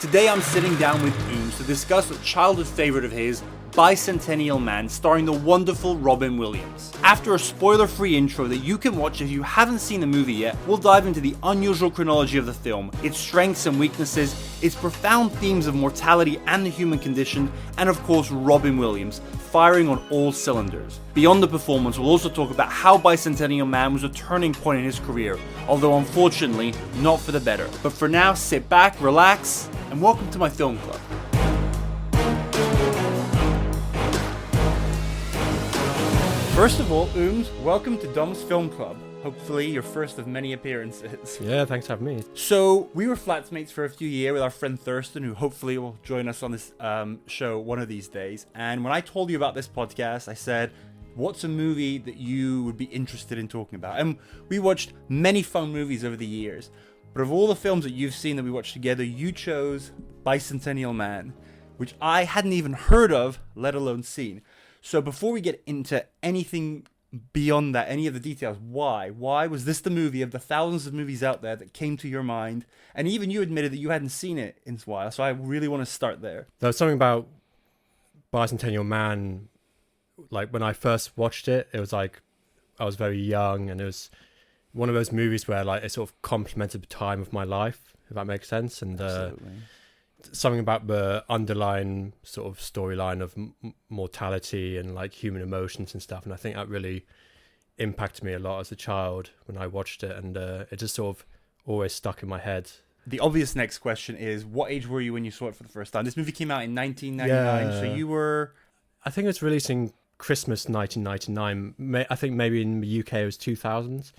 Today I'm sitting down with Ums to discuss a childhood favourite of his, Bicentennial Man, starring the wonderful Robin Williams. After a spoiler-free intro that you can watch if you haven't seen the movie yet, we'll dive into the unusual chronology of the film, its strengths and weaknesses, its profound themes of mortality and the human condition, and of course Robin Williams, firing on all cylinders. Beyond the performance, we'll also talk about how Bicentennial Man was a turning point in his career, although unfortunately, not for the better. But for now, sit back, relax, and welcome to my film club. First of all, Ums, welcome to Dom's Film Club. Hopefully your first of many appearances. Yeah, thanks for having me. So, we were flatmates for a few years with our friend Thurston, who hopefully will join us on this show one of these days. And when I told you about this podcast, I said, what's a movie that you would be interested in talking about? And we watched many fun movies over the years. But of all the films that you've seen that we watched together, you chose Bicentennial Man, which I hadn't even heard of, let alone seen. So before we get into anything beyond that, any of the details, why? Why was this the movie of the thousands of movies out there that came to your mind? And even you admitted that you hadn't seen it in a while, so I really want to start there. There was something about Bicentennial Man, like when I first watched it, it was like I was very young, and it was one of those movies where like it sort of complemented the time of my life, if that makes sense. And something about the underlying sort of storyline of mortality and like human emotions and stuff, and I think that really impacted me a lot as a child when I watched it, and it just sort of always stuck in my head. The obvious next question is, what age were you when you saw it for the first time? This movie came out in 1999, so you were... I think it was released in Christmas 1999. I think maybe in the UK it was 2000.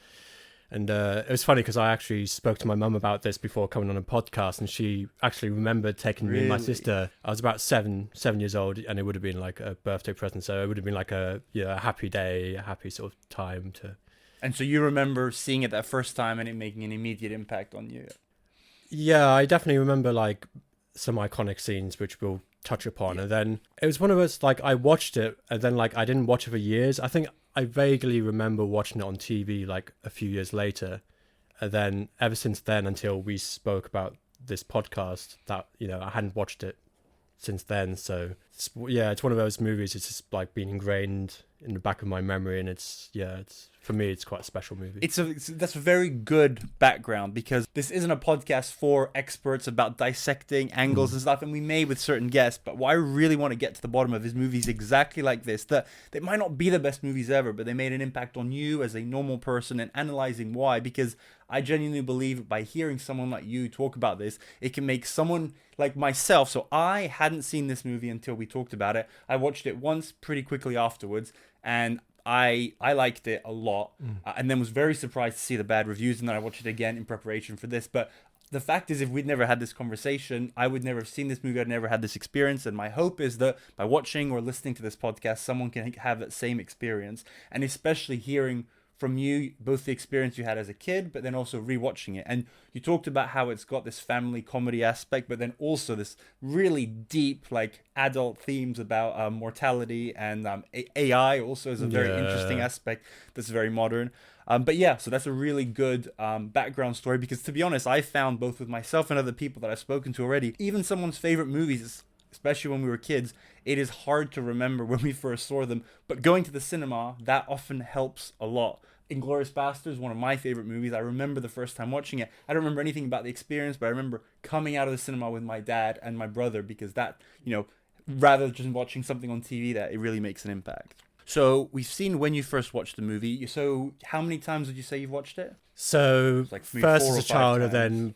And it was funny because I actually spoke to my mum about this before coming on a podcast, and she actually remembered taking me and my sister. I was about seven years old, and it would have been like a birthday present. So it would have been like a happy day, a happy sort of time to. And so you remember seeing it that first time and it making an immediate impact on you? Yeah, I definitely remember like some iconic scenes, which we'll touch upon. Yeah. And then it was one of those, like I watched it and then like I didn't watch it for years. I think I vaguely remember watching it on TV like a few years later, and then ever since then until we spoke about this podcast, that I hadn't watched it since then. So it's one of those movies. It's just like been ingrained in the back of my memory, and it's for me it's quite a special movie. That's a very good background, because this isn't a podcast for experts about dissecting angles and stuff, and we may with certain guests, but what I really want to get to the bottom of is movies exactly like this, that they might not be the best movies ever, but they made an impact on you as a normal person, and analyzing why, because I genuinely believe by hearing someone like you talk about this, it can make someone like myself. So I hadn't seen this movie until we talked about it. I watched it once pretty quickly afterwards, and I liked it a lot, and then was very surprised to see the bad reviews, and then I watched it again in preparation for this. But the fact is, if we'd never had this conversation, I would never have seen this movie, I'd never had this experience, and my hope is that by watching or listening to this podcast, someone can have that same experience, and especially hearing from you, both the experience you had as a kid, but then also rewatching it. And you talked about how it's got this family comedy aspect, but then also this really deep, like adult themes about mortality, and AI also is a very interesting aspect that's very modern. So that's a really good background story, because to be honest, I found both with myself and other people that I've spoken to already, even someone's favorite movies, especially when we were kids, it is hard to remember when we first saw them. But going to the cinema, that often helps a lot. Inglourious Basterds, one of my favorite movies. I remember the first time watching it. I don't remember anything about the experience, but I remember coming out of the cinema with my dad and my brother, because that, rather than just watching something on TV, that it really makes an impact. So we've seen when you first watched the movie. So how many times would you say you've watched it? So like first as a child, and then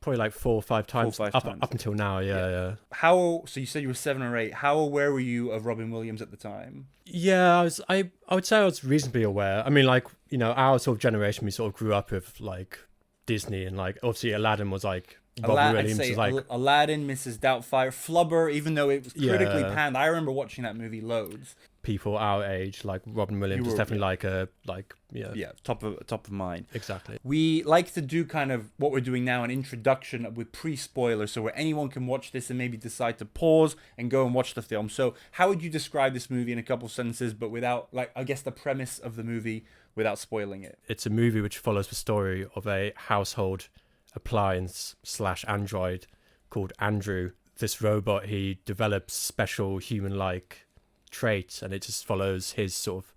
probably like 4 or 5 times, up until now. Yeah. So you said you were 7 or 8. How aware were you of Robin Williams at the time? Yeah, I would say I was reasonably aware. I mean, like, our sort of generation, we sort of grew up with like Disney, and like obviously Aladdin was like Robin Williams is like Aladdin, Mrs. Doubtfire, Flubber, even though it was critically panned. I remember watching that movie loads. People our age, like Robin Williams, is definitely top of mind. Exactly. We like to do kind of what we're doing now, an introduction with pre-spoilers, so where anyone can watch this and maybe decide to pause and go and watch the film. So how would you describe this movie in a couple of sentences, but without, like, I guess the premise of the movie, without spoiling it? It's a movie which follows the story of a household appliance / android called Andrew. This robot, he develops special human-like traits, and it just follows his sort of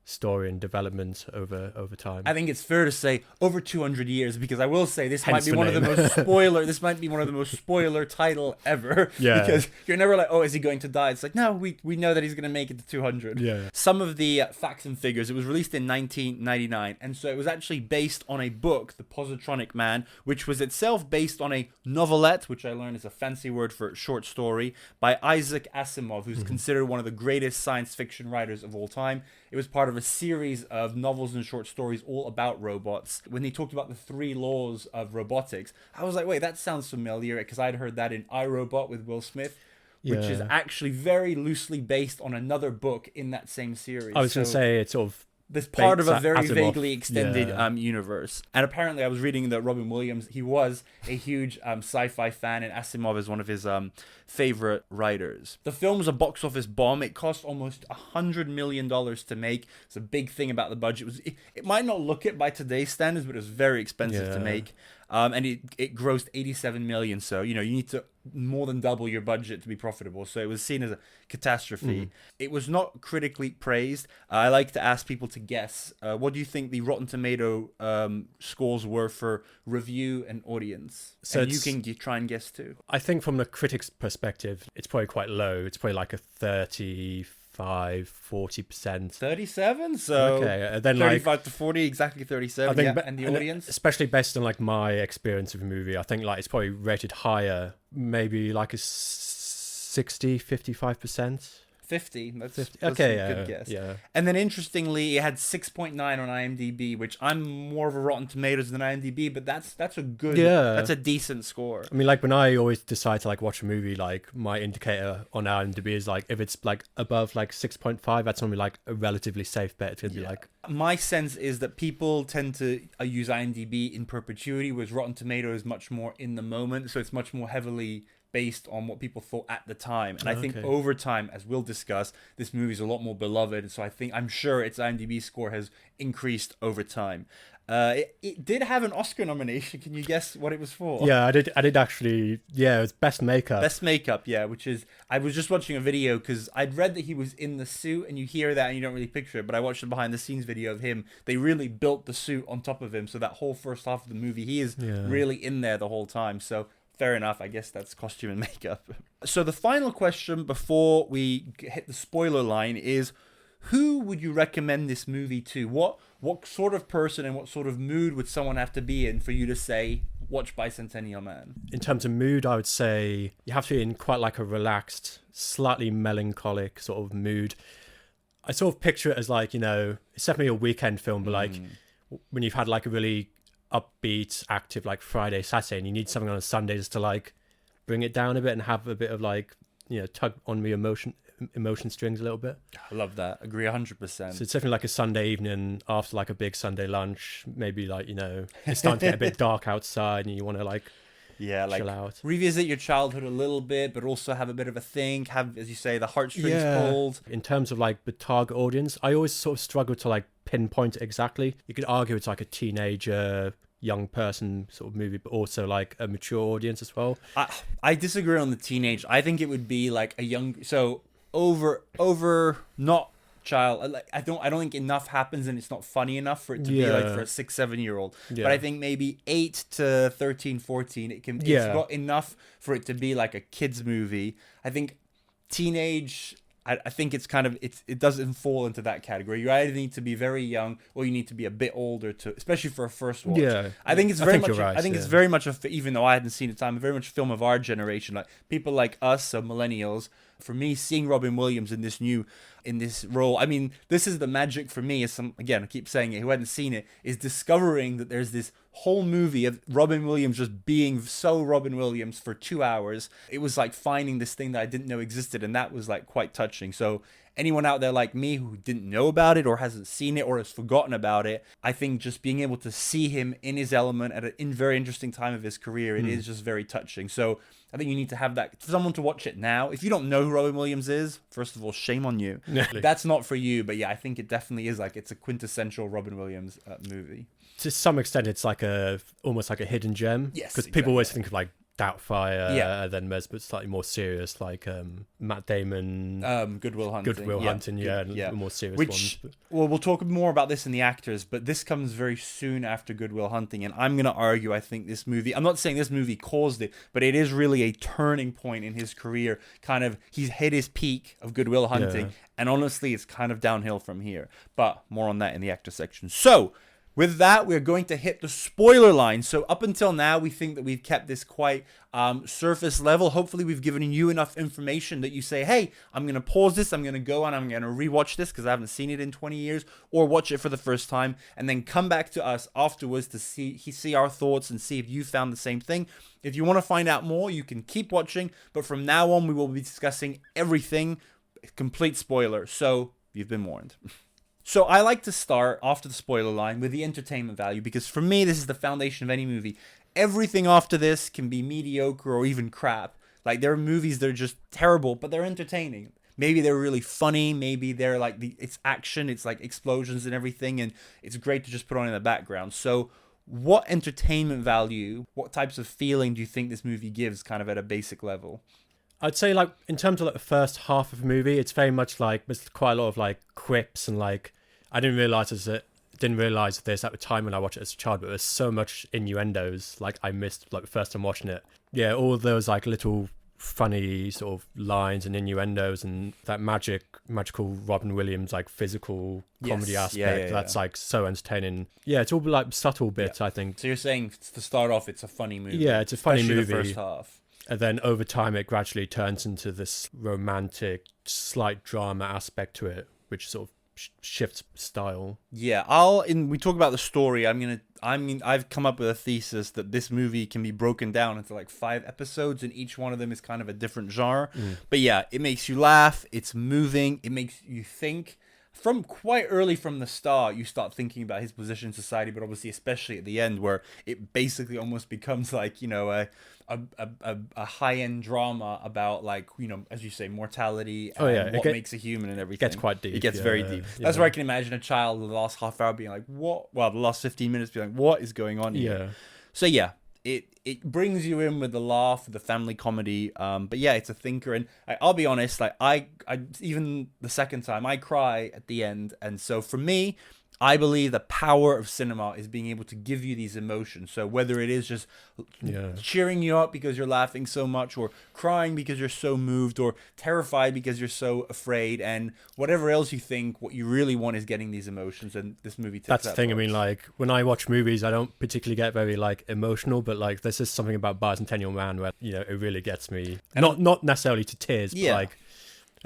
story and development over time. I think it's fair to say over 200 years, because I will say this Hence might be the one of the name. most spoiler. This might be one of the most spoiler title ever. Yeah. Because you're never like, oh, is he going to die? It's like, no, we know that he's going to make it to 200. Yeah. Some of the facts and figures. It was released in 1999, and so it was actually based on a book, The Positronic Man, which was itself based on a novelette, which I learned is a fancy word for short story, by Isaac Asimov, who's considered one of the greatest science fiction writers of all time. It was part of a series of novels and short stories all about robots. When he talked about the 3 laws of robotics, I was like, wait, that sounds familiar, because I'd heard that in I, Robot with Will Smith, which is actually very loosely based on another book in that same series. I was going to say it's sort of this part of a very Asimov. vaguely extended Yeah. Universe. And apparently I was reading that Robin Williams, he was a huge sci-fi fan, and Asimov is one of his favorite writers. The film was a box office bomb. It cost almost $100 million to make. It's a big thing about the budget. It might not look it by today's standards, but it was very expensive to make. And it grossed 87 million. So, you need to more than double your budget to be profitable. So it was seen as a catastrophe. It was not critically praised. I like to ask people to guess. What do you think the Rotten Tomato scores were for review and audience? So and you can try and guess too. I think from the critics' perspective, it's probably quite low. It's probably like a 35-40%. 37? So Okay, then 35 to 40, exactly 37. I think, and the audience? especially based on like my experience of the movie, I think like it's probably rated higher, maybe like a 60-55%. 50. That's 50. that's Okay, a good guess. yeah. And then interestingly, it had 6.9 on IMDb, which I'm more of a Rotten Tomatoes than IMDb, but that's a good, that's a decent score. I mean, like when I always decide to like watch a movie, like my indicator on IMDb is like if it's like above like 6.5, that's normally like a relatively safe bet. It's gonna be like. My sense is that people tend to use IMDb in perpetuity, whereas Rotten Tomatoes is much more in the moment, so it's much more heavily based on what people thought at the time. And I think over time, as we'll discuss, this movie is a lot more beloved. So I'm sure its IMDb score has increased over time. It did have an Oscar nomination. Can you guess what it was for? Yeah, I did actually. Yeah, it was Best Makeup. Best Makeup, yeah, which is, I was just watching a video because I'd read that he was in the suit, and you hear that and you don't really picture it, but I watched a behind the scenes video of him. They really built the suit on top of him, so that whole first half of the movie, he is really in there the whole time. So fair enough, I guess that's costume and makeup. So the final question before we hit the spoiler line is, who would you recommend this movie to? What sort of person and what sort of mood would someone have to be in for you to say, watch Bicentennial Man? In terms of mood, I would say you have to be in quite like a relaxed, slightly melancholic sort of mood. I sort of picture it as like, it's definitely a weekend film, but like when you've had like a really upbeat, active like Friday, Saturday, and you need something on a Sunday just to like bring it down a bit and have a bit of like, tug on the emotion strings a little bit. I love that. Agree 100%. So it's definitely like a Sunday evening after like a big Sunday lunch. Maybe like, it's starting to get a bit dark outside and you want to like chill out. Revisit your childhood a little bit, but also have a bit of a think. Have, as you say, the heartstrings pulled. In terms of like the target audience, I always sort of struggle to like pinpoint it exactly. You could argue it's like a teenager, young person sort of movie, but also like a mature audience as well. I disagree on the teenage. I think it would be like a young, so over not child. Like I don't think enough happens and it's not funny enough for it to be like for a 6-7 year old. But I think maybe 8 to 13, 14, it's got enough for it to be like a kids movie. I think teenage, I think it's kind of, it doesn't fall into that category. You either need to be very young or you need to be a bit older to, especially for a first watch. I think it's very much. Right, I think it's very much even though I hadn't seen it very much a film of our generation. Like people like us, so millennials. For me, seeing Robin Williams in this role, I mean, this is the magic for me. Again, I keep saying it. Who hadn't seen it is discovering that there's this whole movie of Robin Williams just being so Robin Williams for 2 hours. It was like finding this thing that I didn't know existed, and that was like quite touching. So anyone out there like me who didn't know about it or hasn't seen it or has forgotten about it, I think just being able to see him in his element at a very interesting time of his career, it is just very touching. So I think you need to have that, for someone to watch it now. If you don't know who Robin Williams is, first of all, shame on you. That's not for you. But yeah, I think it definitely is like, it's a quintessential Robin Williams movie. to some extent, it's like almost like a hidden gem. Yes, because people always exactly. think of like Doubtfire, Yeah. then there's but slightly more serious, like Matt Damon, Goodwill Hunting. Goodwill Hunting, and yeah. the more serious Which, ones. well, we'll talk more about this in the actors, but this comes very soon after Goodwill Hunting, and I'm going to argue I think this movie, I'm not saying this movie caused it, but it is really a turning point in his career. Kind of, he's hit his peak of Goodwill Hunting, and honestly, it's kind of downhill from here. But more on that in the actor section. So, with that, we're going to hit the spoiler line. So up until now, we think that we've kept this quite surface level. Hopefully, we've given you enough information that you say, hey, I'm going to pause this. I'm going to go and I'm going to rewatch this because I haven't seen it in 20 years, or watch it for the first time, and then come back to us afterwards to see our thoughts and see if you found the same thing. If you want to find out more, you can keep watching. But from now on, we will be discussing everything, complete spoiler. So you've been warned. So I like to start after the spoiler line with the entertainment value, because for me, this is the foundation of any movie. Everything after this can be mediocre or even crap. Like, there are movies that are just terrible, but they're entertaining. Maybe they're really funny. Maybe they're like, it's action, it's like explosions and everything, and it's great to just put on in the background. So what entertainment value, what types of feeling do you think this movie gives kind of at a basic level? I'd say, like, in terms of like the first half of the movie, it's very much like there's quite a lot of like quips, and like I didn't realize this at the time when I watched it as a child, but there's so much innuendos like I missed like the first time watching it. Yeah, all those like little funny sort of lines and innuendos, and that magical Robin Williams like physical comedy aspect. That's like so entertaining. Yeah, it's all like subtle bits, I think. So you're saying to start off, it's a funny movie. Yeah, it's a funny especially movie. The first half. And then over time, it gradually turns into this romantic, slight drama aspect to it, which sort of shifts style. Yeah, we talk about the story. I've come up with a thesis that this movie can be broken down into like 5 episodes, and each one of them is kind of a different genre. But yeah, it makes you laugh. It's moving. It makes you think. From quite early from the start, you start thinking about his position in society, but obviously, especially at the end, where it basically almost becomes like, you know, a high-end drama about, like, you know, as you say, mortality and what makes a human and everything. It gets quite deep. It gets very deep. That's where I can imagine a child the last half hour being like, what? Well, the last 15 minutes being like, what is going on here? Yeah. So yeah, it brings you in with the laugh, the family comedy. But yeah, it's a thinker, and I'll be honest, like I even the second time I cry at the end, and so for me, I believe the power of cinema is being able to give you these emotions. So whether it is just cheering you up because you're laughing so much, or crying because you're so moved, or terrified because you're so afraid, and whatever else you think, what you really want is getting these emotions, and this movie takes That's the thing. I mean, like, when I watch movies, I don't particularly get very like emotional, but like there's just something about Bicentennial Man where, you know, it really gets me. And not necessarily to tears, but like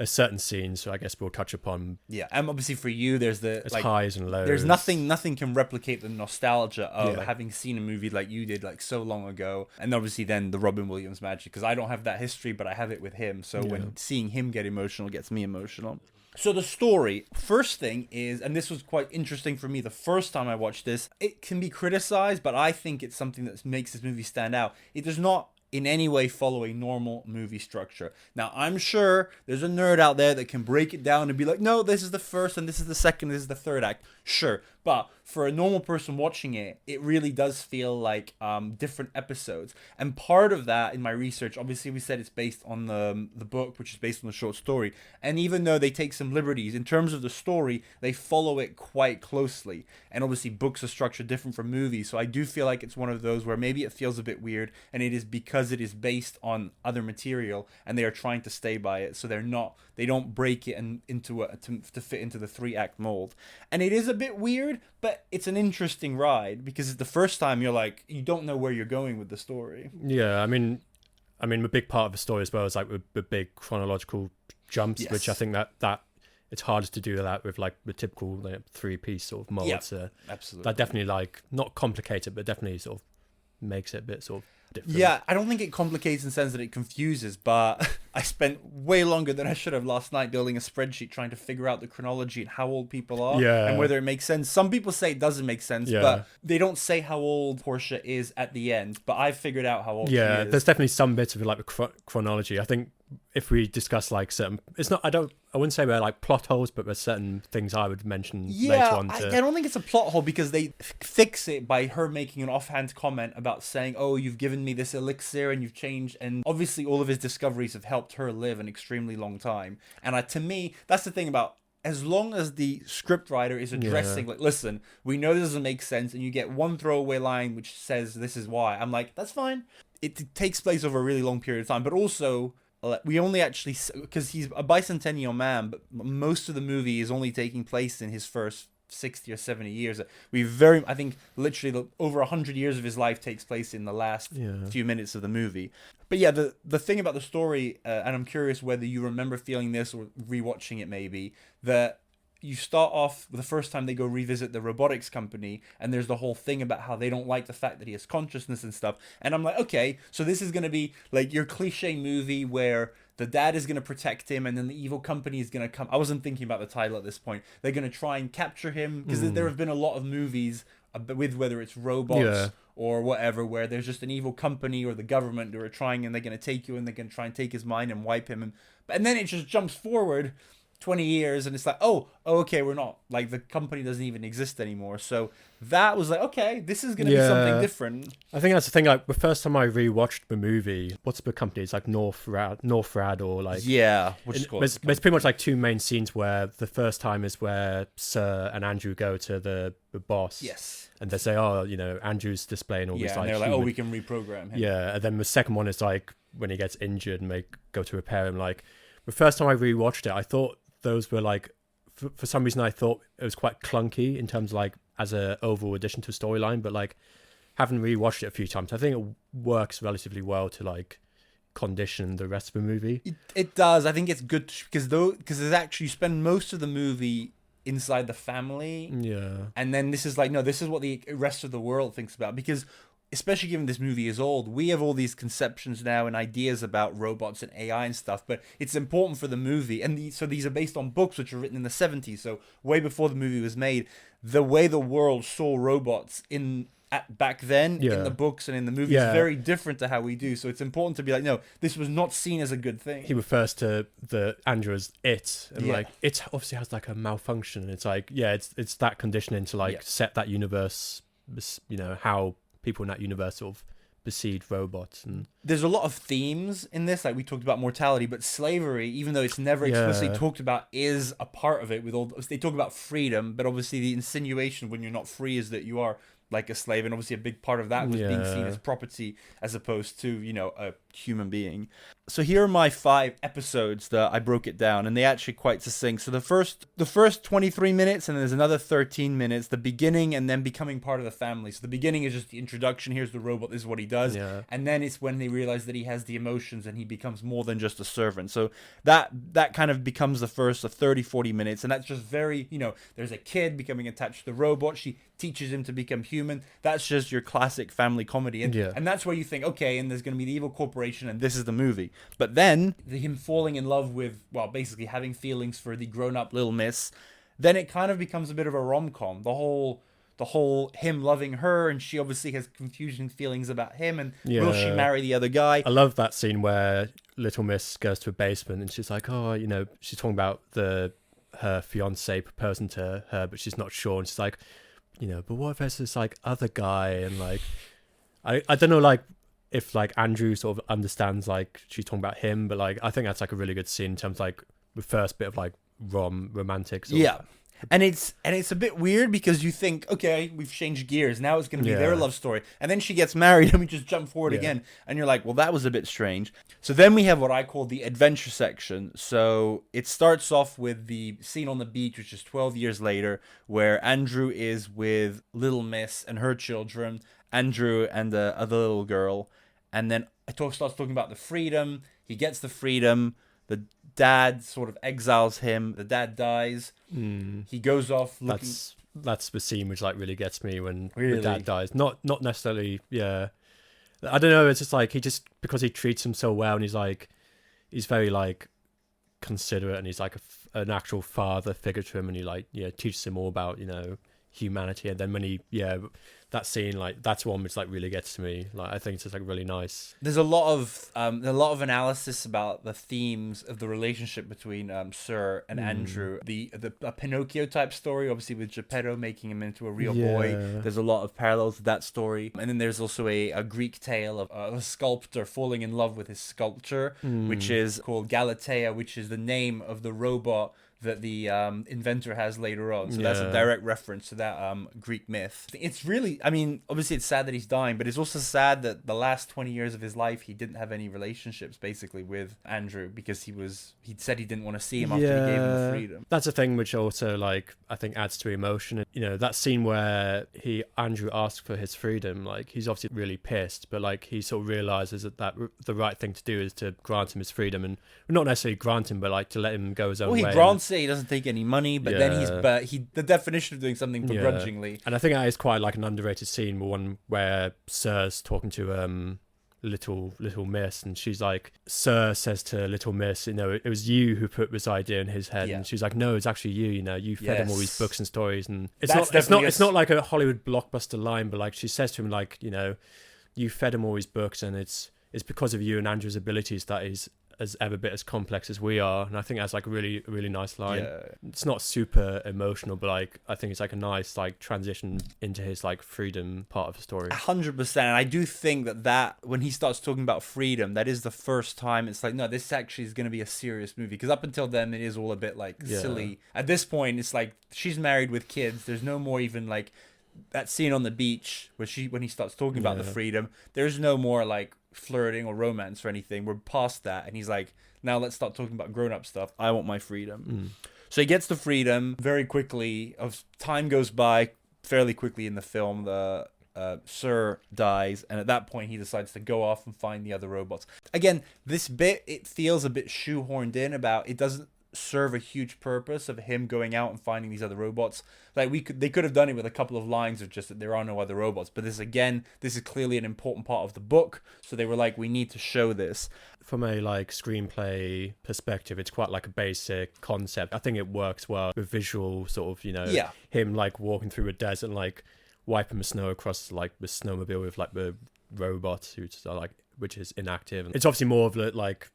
a certain scene, so I guess we'll touch upon. Yeah, and obviously for you, there's like highs and lows. There's nothing can replicate the nostalgia of having seen a movie like you did, like so long ago, and obviously then the Robin Williams magic, because I don't have that history, but I have it with him. So when seeing him get emotional gets me emotional. So the story, first thing is, and this was quite interesting for me the first time I watched this, it can be criticized, but I think it's something that makes this movie stand out. It does not in any way follow a normal movie structure. Now, I'm sure there's a nerd out there that can break it down and be like, no, this is the first and this is the second, this is the third act. Sure, but for a normal person watching it, it really does feel like different episodes. And part of that, in my research, obviously we said it's based on the book, which is based on the short story. And even though they take some liberties, in terms of the story, they follow it quite closely. And obviously books are structured different from movies, so I do feel like it's one of those where maybe it feels a bit weird, and it is because it is based on other material, and they are trying to stay by it, so they don't break it to fit into the 3-act mold. And it is a bit weird, but it's an interesting ride, because it's the first time you don't know where you're going with the story. Yeah, I mean, a big part of the story as well is like the big chronological jumps, which I think that it's hardest to do that with like the typical 3-piece sort of mold. So absolutely. That definitely like not complicated, but definitely sort of makes it a bit sort of different. Yeah, I don't think it complicates in the sense that it confuses, but I spent way longer than I should have last night building a spreadsheet trying to figure out the chronology and how old people are and whether it makes sense. Some people say it doesn't make sense, but they don't say how old Portia is at the end, but I've figured out how old she is. There's definitely some bits of like the chronology. I think if we discuss like certain, it's not, I wouldn't say we're like plot holes, but there's certain things I would mention later on. I don't think it's a plot hole because they fix it by her making an offhand comment about saying, oh, you've given me this elixir and you've changed. And obviously all of his discoveries have helped her live an extremely long time. And to me, that's the thing about, as long as the scriptwriter is addressing, like, listen, we know this doesn't make sense, and you get one throwaway line which says this is why, I'm like, that's fine. It takes place over a really long period of time, but also we only actually, because he's a bicentennial man, but most of the movie is only taking place in his first 60 or 70 years. I think literally over 100 years of his life takes place in the last few minutes of the movie. But yeah, the thing about the story, and I'm curious whether you remember feeling this or rewatching it maybe, that you start off the first time they go revisit the robotics company, and there's the whole thing about how they don't like the fact that he has consciousness and stuff. And I'm like, okay, so this is going to be like your cliche movie where the dad is going to protect him, and then the evil company is going to come. I wasn't thinking about the title at this point. They're going to try and capture him, because there have been a lot of movies with whether it's robots or whatever, where there's just an evil company or the government who are trying, and they're going to take you, and they're going to try and take his mind and wipe him. And then it just jumps forward 20 years, and it's like, oh, okay, we're not, like, the company doesn't even exist anymore. So that was like, okay, this is going to be something different. I think that's the thing, like, the first time I rewatched the movie, what's the company? It's like Northrad or like... Yeah. There's pretty much like two main scenes where the first time is where Sir and Andrew go to the boss. Yes. And they say, oh, Andrew's displaying all this, like... Yeah, and they're like, oh, we can reprogram him. Yeah, and then the second one is like, when he gets injured and they go to repair him, like... The first time I rewatched it, I thought those were like, for some reason I thought it was quite clunky in terms of like as a overall addition to storyline, but like having rewatched it a few times, I think it works relatively well to like condition the rest of the movie. It does. I think it's good because there's actually, you spend most of the movie inside the family. Yeah. And then this is like, no, this is what the rest of the world thinks about, because especially given this movie is old, we have all these conceptions now and ideas about robots and AI and stuff, but it's important for the movie. And so these are based on books which were written in the 70s, so way before the movie was made. The way the world saw robots back then in the books and in the movies is very different to how we do. So it's important to be like, no, this was not seen as a good thing. He refers to the Andrew as it, and like it obviously has like a malfunction. It's like, it's that conditioning to like set that universe, how people in that universe sort of perceived robots. And there's a lot of themes in this, like we talked about mortality, but slavery, even though it's never explicitly talked about, is a part of it. They talk about freedom, but obviously the insinuation when you're not free is that you are like a slave, and obviously a big part of that was being seen as property as opposed to a human being. So here are my 5 episodes that I broke it down, and they actually quite succinct. So the first 23 minutes, and then there's another 13 minutes, the beginning and then becoming part of the family. So the beginning is just the introduction, here's the robot, this is what he does, and then it's when they realize that he has the emotions and he becomes more than just a servant. So that kind of becomes the first of 30-40 minutes, and that's just very, there's a kid becoming attached to the robot, she teaches him to become human. That's just your classic family comedy, and that's where you think, okay, and there's going to be the evil corporation, and this is the movie. But then him falling in love with, well, basically having feelings for the grown-up little miss, then it kind of becomes a bit of a rom-com. The whole him loving her, and she obviously has confusing feelings about him, and will she marry the other guy? I love that scene where Little Miss goes to a basement and she's like, oh, she's talking about her fiance proposing to her, but she's not sure, and she's like, but what if there's this like other guy, and like I don't know, like if like Andrew sort of understands like she's talking about him, but like I think that's like a really good scene in terms of like the first bit of like romantic sort of. And it's a bit weird because you think, okay, we've changed gears, now it's going to be their love story, and then she gets married and we just jump forward again, and you're like, well, that was a bit strange. So then we have what I call the adventure section. So it starts off with the scene on the beach, which is 12 years later, where Andrew is with Little Miss and her children, Andrew and the other little girl, and then it starts talking about the freedom. He gets the freedom. The dad sort of exiles him. The dad dies. He goes off looking... That's the scene which like really gets me when the dad dies. Not necessarily, I don't know. It's just like because he treats him so well, and he's very like considerate, and he's like an actual father figure to him, and he like teaches him all about humanity. And then when that scene, like that's one which like really gets to me. Like I think it's just like really nice. There's a lot of analysis about the themes of the relationship between Sir and Andrew. A Pinocchio type story, obviously with Geppetto making him into a real boy. There's a lot of parallels to that story. And then there's also a Greek tale of a sculptor falling in love with his sculpture, which is called Galatea, which is the name of the robot that the inventor has later on. So that's a direct reference to that Greek myth. It's really, I mean, obviously it's sad that he's dying, but it's also sad that the last 20 years of his life, he didn't have any relationships basically with Andrew, because he'd said he didn't want to see him after he gave him the freedom. That's a thing which also like I think adds to emotion. You know, that scene where Andrew asks for his freedom, like he's obviously really pissed, but like he sort of realizes that the right thing to do is to grant him his freedom, and not necessarily grant him, but like to let him go his own way. He grants it. He doesn't take any money, but then the definition of doing something begrudgingly. And I think that is quite like an underrated scene, one where Sir's talking to little Miss, and she's like, Sir says to Little Miss, you know, it was you who put this idea in his head, and she's like, no, it's actually you. You know, you fed him all these books and stories, and it's not like a Hollywood blockbuster line, but like she says to him, like, you know, you fed him all these books, and it's because of you and Andrew's abilities that he's as ever bit as complex as we are. And I think that's like a really, really nice line. It's not super emotional, but like I think it's like a nice like transition into his like freedom part of the story. 100%. And I do think that when he starts talking about freedom, that is the first time it's like, no, this actually is going to be a serious movie, because up until then it is all a bit like silly. At this point it's like she's married with kids. There's no more even like that scene on the beach where when he starts talking about the freedom, there's no more like flirting or romance or anything. We're past that, and he's like, now let's start talking about grown-up stuff. I want my freedom. So he gets the freedom very quickly. Time goes by fairly quickly in the film. The Sir dies, and at that point he decides to go off and find the other robots. Again, this bit, it feels a bit shoehorned in. It doesn't serve a huge purpose of him going out and finding these other robots. Like they could have done it with a couple of lines of just that there are no other robots, but this is clearly an important part of the book, so they were like, we need to show this. From a like screenplay perspective, it's quite like a basic concept. I think it works well with visual sort of, you know, him like walking through a desert and like wiping the snow across like the snowmobile with like the robots which is inactive. And it's obviously more of like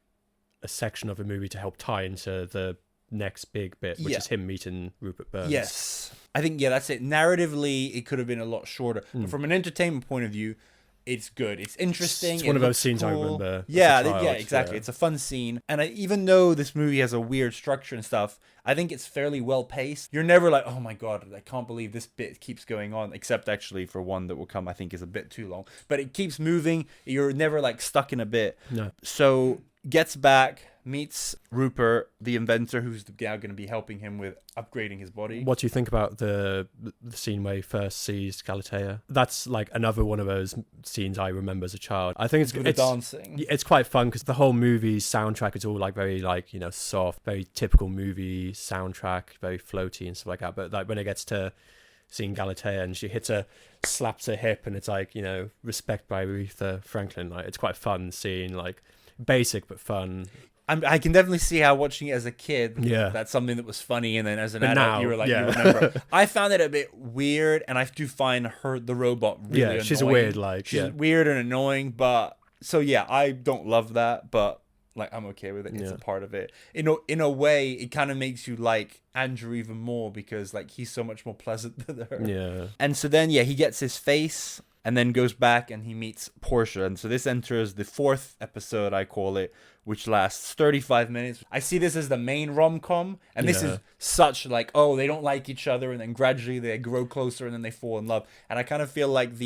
a section of a movie to help tie into the next big bit, which is him meeting Rupert Burns. Yes. I think, that's it. Narratively, it could have been a lot shorter. But from an entertainment point of view, it's good. It's interesting. It's one of those scenes cool. I remember. Exactly. It's a fun scene. And even though this movie has a weird structure and stuff, I think it's fairly well paced. You're never like, oh my God, I can't believe this bit keeps going on. Except actually for one that will come, I think is a bit too long. But it keeps moving. You're never like stuck in a bit. No. So gets back, meets Rupert, the inventor, who's now going to be helping him with upgrading his body. What do you think about the scene where he first sees Galatea? That's like another one of those scenes I remember as a child. I think it's dancing. It's quite fun because the whole movie's soundtrack is all like very like, you know, soft, very typical movie soundtrack, very floaty and stuff like that. But like when it gets to seeing Galatea and she slaps her hip, and it's like, you know, Respect by Aretha Franklin. Like it's quite fun seeing like basic but fun. I can definitely see how watching it as a kid, that's something that was funny, and then as an adult, now, you were like, you remember. I found it a bit weird, and I do find the robot really annoying. She's weird, like she's weird and annoying, but so I don't love that, but like I'm okay with it. It's a part of it. In a way, it kind of makes you like Andrew even more, because like he's so much more pleasant than her. Yeah. And so then he gets his face, and then goes back and he meets Portia. And so this enters the 4th episode, I call it, which lasts 35 minutes. I see this as the main rom-com. And this is such like, oh, they don't like each other, and then gradually they grow closer and then they fall in love. And I kind of feel like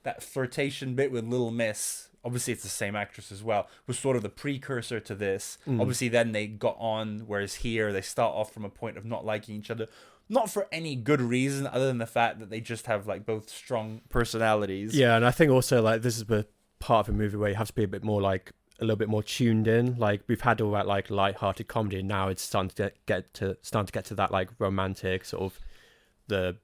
that flirtation bit with Little Miss, obviously it's the same actress as well, was sort of the precursor to this. Obviously then they got on, whereas here they start off from a point of not liking each other. Not for any good reason other than the fact that they just have like both strong personalities. Yeah, and I think also like this is the part of a movie where you have to be a bit more like a little bit more tuned in. Like we've had all that like light-hearted comedy, and now it's starting to get to that like romantic sort of the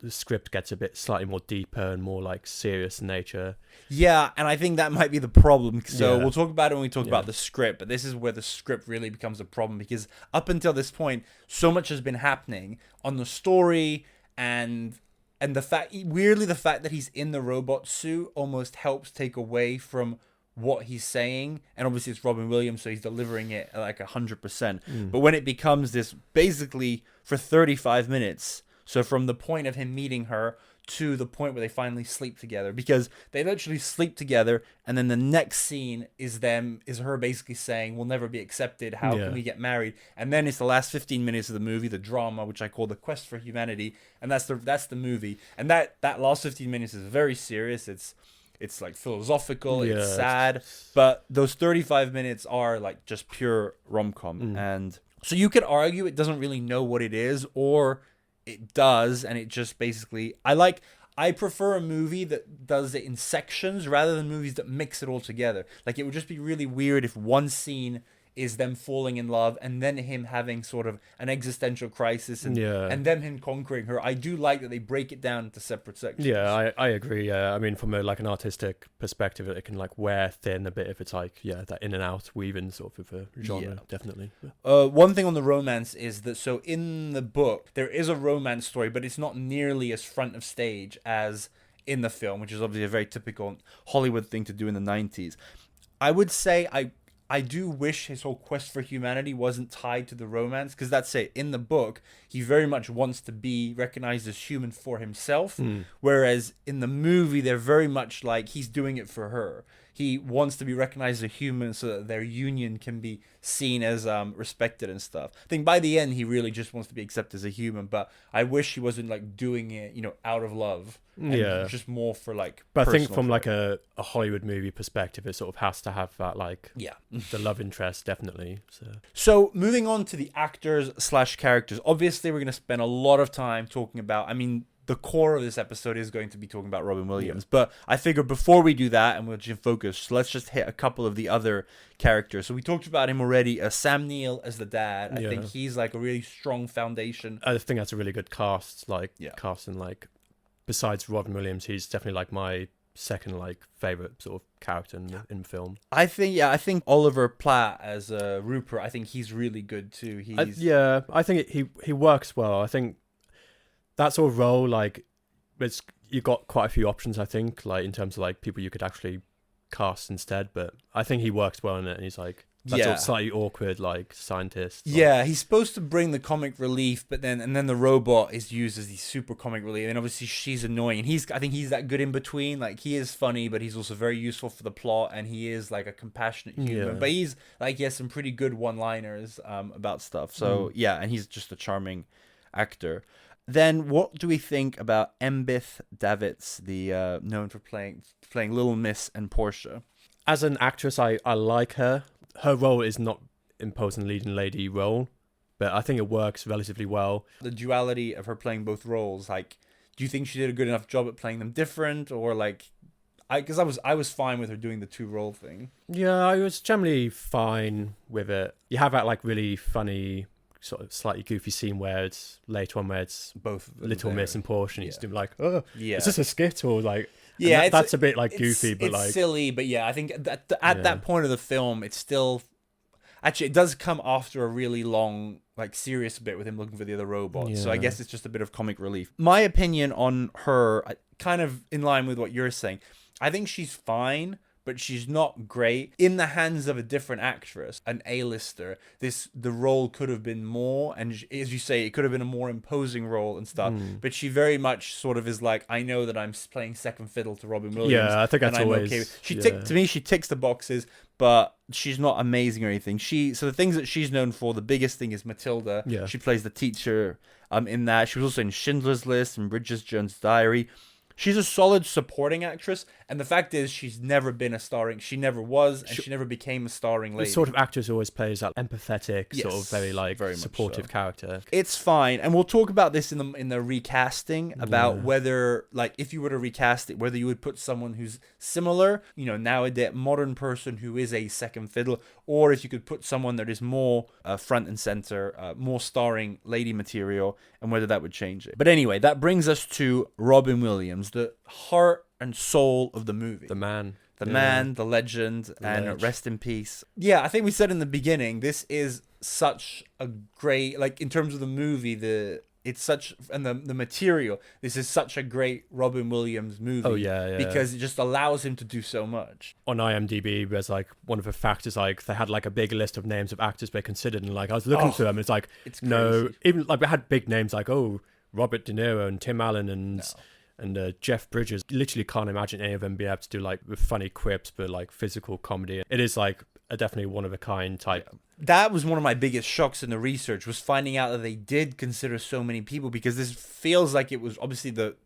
script gets a bit slightly more deeper and more like serious in nature. Yeah, and I think that might be the problem. So we'll talk about it when we talk about the script, but this is where the script really becomes a problem, because up until this point, so much has been happening on the story and the fact that he's in the robot suit almost helps take away from what he's saying. And obviously it's Robin Williams, so he's delivering it at like 100%. But when it becomes this, basically for 35 minutes, so from the point of him meeting her to the point where they finally sleep together, because they literally sleep together, and then the next scene is her basically saying, we'll never be accepted, how can we get married? And then it's the last 15 minutes of the movie, the drama, which I call the quest for humanity, and that's the movie. And that last 15 minutes is very serious. It's like philosophical, it's sad, but those 35 minutes are like just pure rom-com. And so you could argue it doesn't really know what it is, or it does, and it just basically, I prefer a movie that does it in sections rather than movies that mix it all together. Like, it would just be really weird if one scene is them falling in love and then him having sort of an existential crisis and then him conquering her. I do like that they break it down into separate sections. Yeah, I agree. I mean, from an artistic perspective, it can like wear thin a bit if it's like that in and out weaving sort of a genre. Definitely. One thing on the romance is that, so in the book there is a romance story, but it's not nearly as front of stage as in the film, which is obviously a very typical Hollywood thing to do in the 90s. I would say I do wish his whole quest for humanity wasn't tied to the romance, because that's it. In the book, he very much wants to be recognized as human for himself, whereas in the movie, they're very much like he's doing it for her. He wants to be recognized as a human so that their union can be seen as respected and stuff. I think by the end, he really just wants to be accepted as a human, but I wish he wasn't like doing it, out of love. And just more for like. But I think from like a Hollywood movie perspective, it sort of has to have that like the love interest, definitely. So moving on to the actors / characters. Obviously, we're going to spend a lot of time talking about. I mean, the core of this episode is going to be talking about Robin Williams, but I figure before we do that, and we'll just focus, let's just hit a couple of the other characters. So we talked about him already. Sam Neill as the dad. I think he's like a really strong foundation. I think that's a really good cast. Casting, like, besides Robin Williams, he's definitely like my second like favorite sort of character in film. I think Oliver Platt as Rupert, I think he's really good too. I think he works well. I think that sort of role, like, you got quite a few options, I think, like in terms of like people you could actually cast instead, but I think he works well in it, and he's like that sort of slightly awkward like scientist. He's supposed to bring the comic relief, but then the robot is used as the super comic relief, and obviously she's annoying. And I think he's that good in between. Like, he is funny, but he's also very useful for the plot, and he is like a compassionate human. But he's like, he has some pretty good one-liners about stuff. So and he's just a charming actor. Then what do we think about Embeth Davidtz, the known for playing Little Miss and Portia? As an actress, I like her. Her role is not imposing leading lady role, but I think it works relatively well. The duality of her playing both roles, like, do you think she did a good enough job at playing them different, or like, because I was fine with her doing the two role thing. Yeah, I was generally fine with it. You have that like really funny, sort of slightly goofy scene where it's later on where it's both Little Miss and Portia, and it's like, is this a skit or like? That's a bit like goofy, but like silly. But I think that at that point of the film, it's still actually, it does come after a really long, like, serious bit with him looking for the other robot. So I guess it's just a bit of comic relief. My opinion on her, kind of in line with what you're saying, I think she's fine, but she's not great. In the hands of a different actress, an A-lister, the role could have been more, and as you say, it could have been a more imposing role and stuff. But she very much sort of is like, I know that I'm playing second fiddle to Robin Williams. Yeah, I think that's always. Okay. To me, she ticks the boxes, but she's not amazing or anything. So the things that she's known for, the biggest thing is Matilda. Yeah. She plays the teacher in that. She was also in Schindler's List and Bridget Jones' Diary. She's a solid supporting actress, and the fact is she's never been a starring. She never was, and she never became a starring lady. The sort of actress always plays that empathetic, sort of very supportive character. It's fine, and we'll talk about this in the recasting, about whether, like, if you were to recast it, whether you would put someone who's similar, nowadays modern person who is a second fiddle, or if you could put someone that is more front and center, more starring lady material, and whether that would change it. But anyway, that brings us to Robin Williams, the heart and soul of the movie. The man, the legend, and rest in peace. Yeah, I think we said in the beginning, this is such a great, like, in terms of the movie, it's such, and the material, this is such a great Robin Williams movie. Oh, yeah. Because it just allows him to do so much. On IMDb, there's like one of the factors, like they had like a big list of names of actors they considered, and like I was looking through them, and it's like, it's no, crazy. even like we had big names like, oh, Robert De Niro and Tim Allen and Jeff Bridges. Literally can't imagine any of them be able to do like with funny quips, but like physical comedy. It is like a definitely one of a kind type. That was one of my biggest shocks in the research, was finding out that they did consider so many people, because this feels like it was, obviously the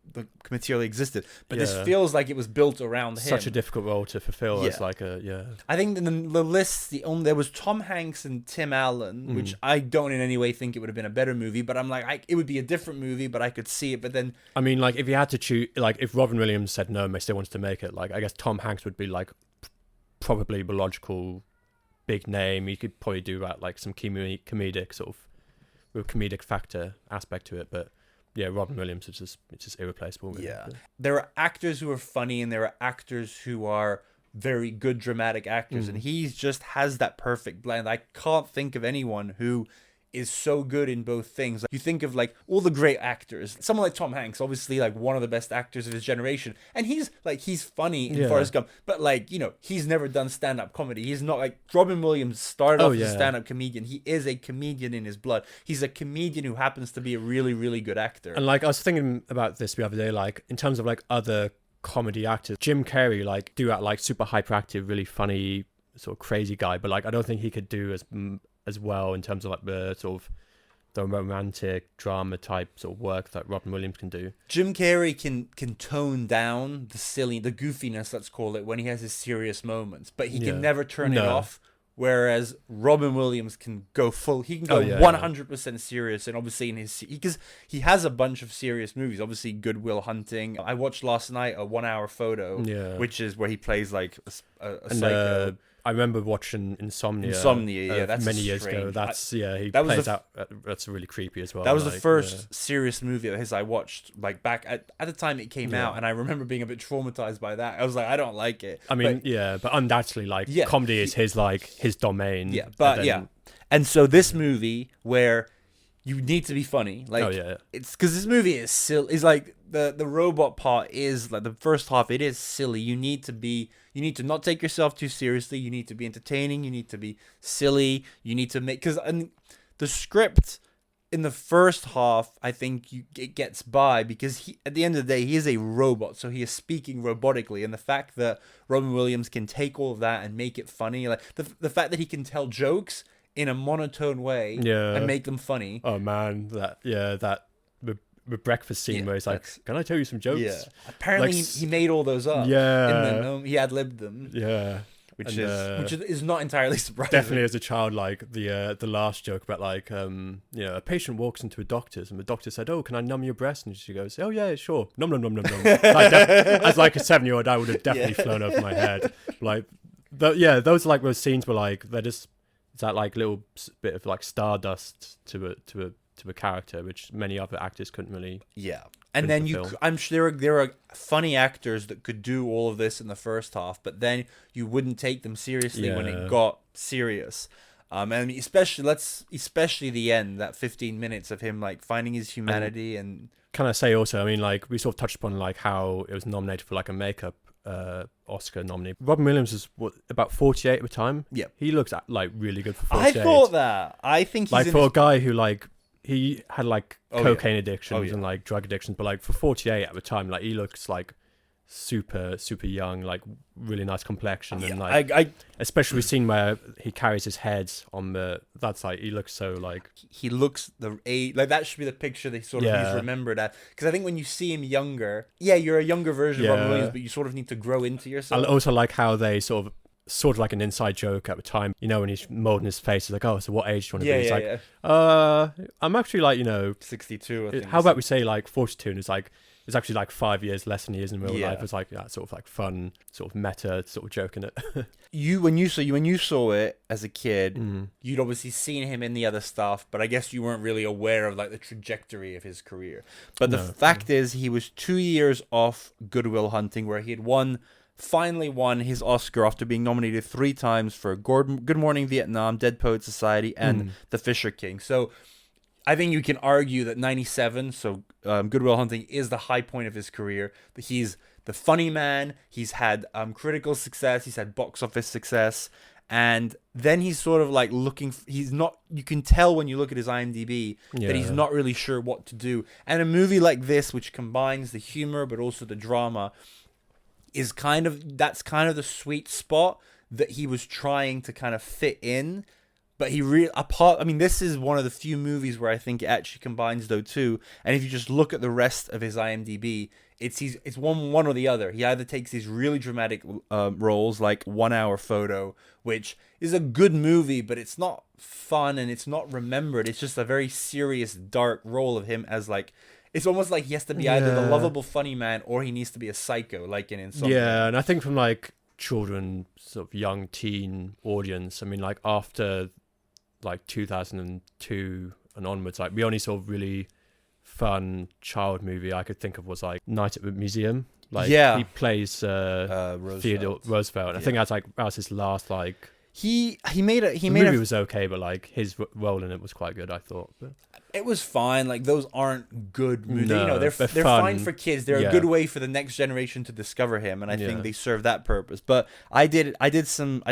material existed, but this feels like it was built around him. Such a difficult role to fulfill as like I think in the list, there was Tom Hanks and Tim Allen, which I don't in any way think it would have been a better movie, but I'm like, it would be a different movie, but I could see it. But then, I mean, like if you had to choose, like if Robin Williams said no and they still wanted to make it, like I guess Tom Hanks would be like probably the logical big name. You could probably do that like some comedic sort of with comedic factor aspect to it, but yeah, Robin Williams is just irreplaceable. Really. Yeah, there are actors who are funny, and there are actors who are very good dramatic actors, and he just has that perfect blend. I can't think of anyone who is so good in both things. Like, you think of like all the great actors, someone like Tom Hanks, obviously like one of the best actors of his generation, and he's funny in Forrest Gump, but like, you know, he's never done stand-up comedy. He's not like Robin Williams started off as a stand-up comedian. He is a comedian in his blood. He's a comedian who happens to be a really, really good actor. And like I was thinking about this the other day, like in terms of like other comedy actors, Jim Carrey like do that like super hyperactive, really funny sort of crazy guy, but like I don't think he could do as well in terms of like the sort of the romantic drama type sort of work that Robin Williams can do. Jim Carrey can tone down the goofiness, let's call it, when he has his serious moments, but he can never turn it off. Whereas Robin Williams can go full, he can go 100% serious, and obviously because he has a bunch of serious movies, obviously Good Will Hunting. I watched last night a 1 hour photo, which is where he plays like a psycho. I remember watching Insomnia, that's many years ago. That's that's really creepy as well. That was the first serious movie of his I watched, like back at the time it came out, and I remember being a bit traumatized by that. I was like, I don't like it. I mean, but undoubtedly, like comedy is his domain. Yeah, but and so this movie where you need to be funny, like it's because this movie is silly. It's like the robot part is like the first half. It is silly. You need to not take yourself too seriously. You need to be entertaining. You need to be silly. You need to make, because the script in the first half, I think it gets by because at the end of the day, he is a robot, so he is speaking robotically, and the fact that Robin Williams can take all of that and make it funny, like the fact that he can tell jokes in a monotone way and make them funny. Oh man, the breakfast scene where he's like, "Can I tell you some jokes?" Yeah, apparently like, he made all those up. Yeah, he ad-libbed them. Yeah, which is not entirely surprising. Definitely, as a child, like the last joke about like a patient walks into a doctor's and the doctor said, "Oh, can I numb your breast?" And she goes, "Oh yeah, sure, num num num num num." As like a 7-year-old, I would have definitely flown over my head. Like, those like those scenes were like they're just it's that like little bit of like stardust to a character, which many other actors couldn't really. Yeah, and then I'm sure there are funny actors that could do all of this in the first half, but then you wouldn't take them seriously when it got serious. And especially the end, that 15 minutes of him like finding his humanity and. Can I say also? I mean, like we sort of touched upon like how it was nominated for like a makeup Oscar nominee. Robin Williams was about 48 at the time. Yeah, he looks like really good for 48. I thought that. I think he's like for a guy who like. He had like cocaine addictions and like drug addictions, but like for 48 at the time, like he looks like super young, like really nice complexion, and like I especially we've seen where he carries his head on that's like he looks so like he looks like that should be the picture that sort of he's remembered at, because I think when you see him younger, you're a younger version of Robin Williams, but you sort of need to grow into yourself. I also like how they sort of like an inside joke at the time, when he's molding his face, he's like, "Oh, so what age do you want to be?" He's like, I'm actually like 62. I think how about we say like 42? And it's actually like 5 years less than he is in real life. It's like that sort of like fun sort of meta sort of joke in it. When you saw it as a kid, you'd obviously seen him in the other stuff, but I guess you weren't really aware of like the trajectory of his career. But the fact is, he was 2 years off Good Will Hunting, where he had finally won his Oscar after being nominated 3 times for Good Morning Vietnam, Dead Poet Society, and The Fisher King. So I think you can argue that 97, so Good Will Hunting, is the high point of his career. He's the funny man. He's had critical success. He's had box office success. And then he's sort of like he's not, you can tell when you look at his IMDb that he's not really sure what to do. And a movie like this, which combines the humor but also the drama, that's kind of the sweet spot that he was trying to kind of fit in. But this is one of the few movies where I think it actually combines those two. And if you just look at the rest of his IMDb, it's one or the other. He either takes these really dramatic roles like 1 Hour Photo, which is a good movie, but it's not fun and it's not remembered. It's just a very serious, dark role of him as like, it's almost like he has to be either the lovable funny man or he needs to be a psycho, like in Insomnia. Yeah, and I think from like children, sort of young teen audience, I mean, like after like 2002 and onwards, like the only sort of really fun child movie I could think of was like Night at the Museum. Like he plays Theodore Roosevelt. And I think that was his last like. The movie was okay, but like his role in it was quite good, I thought. But it was fine. Like those aren't good movies. No, they're fine for kids. They're a good way for the next generation to discover him, and I think they serve that purpose. But I did some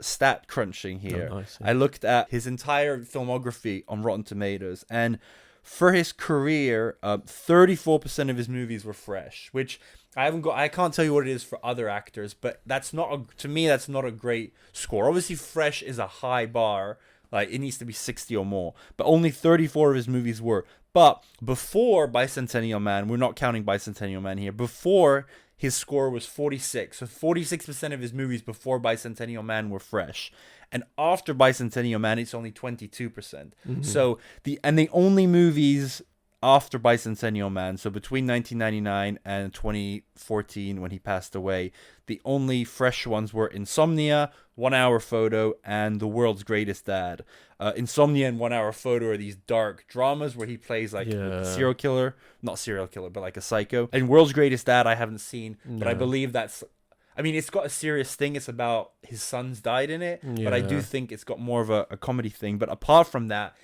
stat crunching here. Oh, nice. I looked at his entire filmography on Rotten Tomatoes, and for his career, 34% of his movies were fresh, which I can't tell you what it is for other actors, but to me that's not a great score. Obviously, fresh is a high bar. Like it needs to be 60 or more, but only 34 of his movies were. But before Bicentennial Man, we're not counting Bicentennial Man here. Before, his score was 46. So 46% of his movies before Bicentennial Man were fresh. And after Bicentennial Man, it's only 22%. Mm-hmm. So the only movies after Bicentennial Man, so between 1999 and 2014 when he passed away, the only fresh ones were Insomnia, 1 Hour Photo, and The World's Greatest Dad. Insomnia and 1 Hour Photo are these dark dramas where he plays like a serial killer, not serial killer, but like a psycho. And World's Greatest Dad I haven't seen, but I believe it's got a serious thing. It's about his sons died in it, but I do think it's got more of a comedy thing. But apart from that,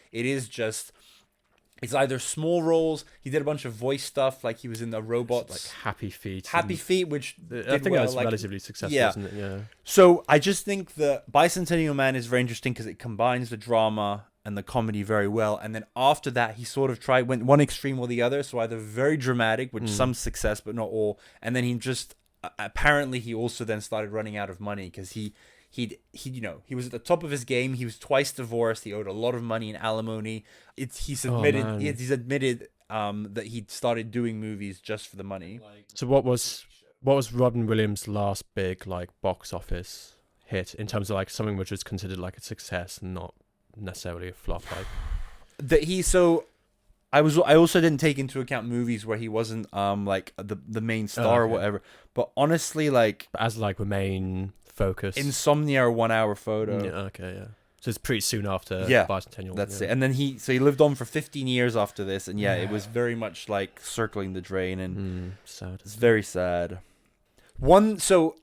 it's either small roles. He did a bunch of voice stuff, like he was in the Robots, like Happy Feet, which I think that was relatively successful, isn't it? Yeah. So I just think the Bicentennial Man is very interesting because it combines the drama and the comedy very well. And then after that, he sort of went one extreme or the other. So either very dramatic, which some success but not all, and then he just apparently he also then started running out of money because he was at the top of his game. He was twice divorced. He owed a lot of money in alimony. He's admitted that he started doing movies just for the money. So what was Robin Williams' last big like box office hit in terms of like something which was considered like a success and not necessarily a flop? Like I also didn't take into account movies where he wasn't like the main star or whatever. But honestly, like as like the main focus, Insomnia or 1 Hour Photo. Yeah, okay, yeah. So it's pretty soon after Bicentennial. That's it. And then he lived on for 15 years after this, and it was very much like circling the drain, and sad. It's very sad. So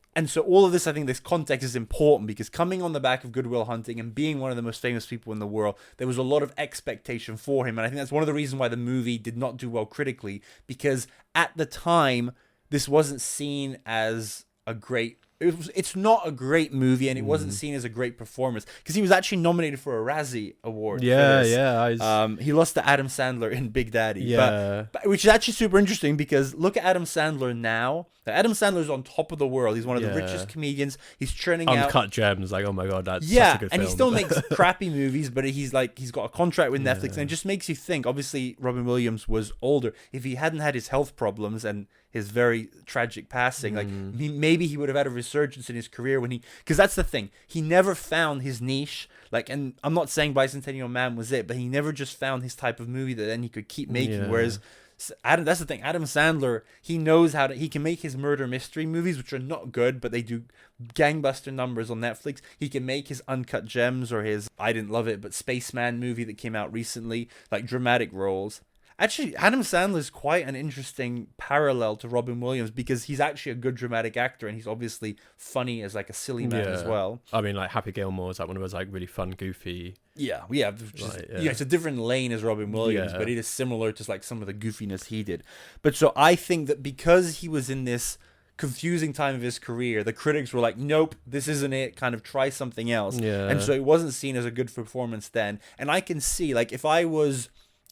all of this, I think this context is important because coming on the back of Good Will Hunting and being one of the most famous people in the world, there was a lot of expectation for him. And I think that's one of the reasons why the movie did not do well critically, because at the time, this wasn't seen as a great... It's not a great movie, and it wasn't seen as a great performance because he was actually nominated for a Razzie Award. He lost to Adam Sandler in Big Daddy, but which is actually super interesting because look at Adam Sandler now. Adam Sandler's on top of the world. He's one of the richest comedians. He's churning out Uncut Gems. Like, oh my god, that's such a good film. And he still makes crappy movies, but he's got a contract with Netflix, and it just makes you think. Obviously, Robin Williams was older. If he hadn't had his health problems and his very tragic passing, like maybe he would have had a resurgence in his career because that's the thing, he never found his niche. Like, and I'm not saying Bicentennial Man was it, but he never just found his type of movie that then he could keep making. Whereas that's the thing, Adam Sandler, he knows he can make his murder mystery movies, which are not good, but they do gangbuster numbers on Netflix. He can make his Uncut Gems or his, I didn't love it, but Spaceman movie that came out recently, like dramatic roles. Actually, Adam Sandler's quite an interesting parallel to Robin Williams because he's actually a good dramatic actor and he's obviously funny as like a silly man as well. I mean, like Happy Gilmore is like one of those like really fun, goofy. Yeah, it's a different lane as Robin Williams, but it is similar to like some of the goofiness he did. But so I think that because he was in this confusing time of his career, the critics were like, nope, this isn't it, kind of try something else. And so it wasn't seen as a good performance then. And I can see, like, if I was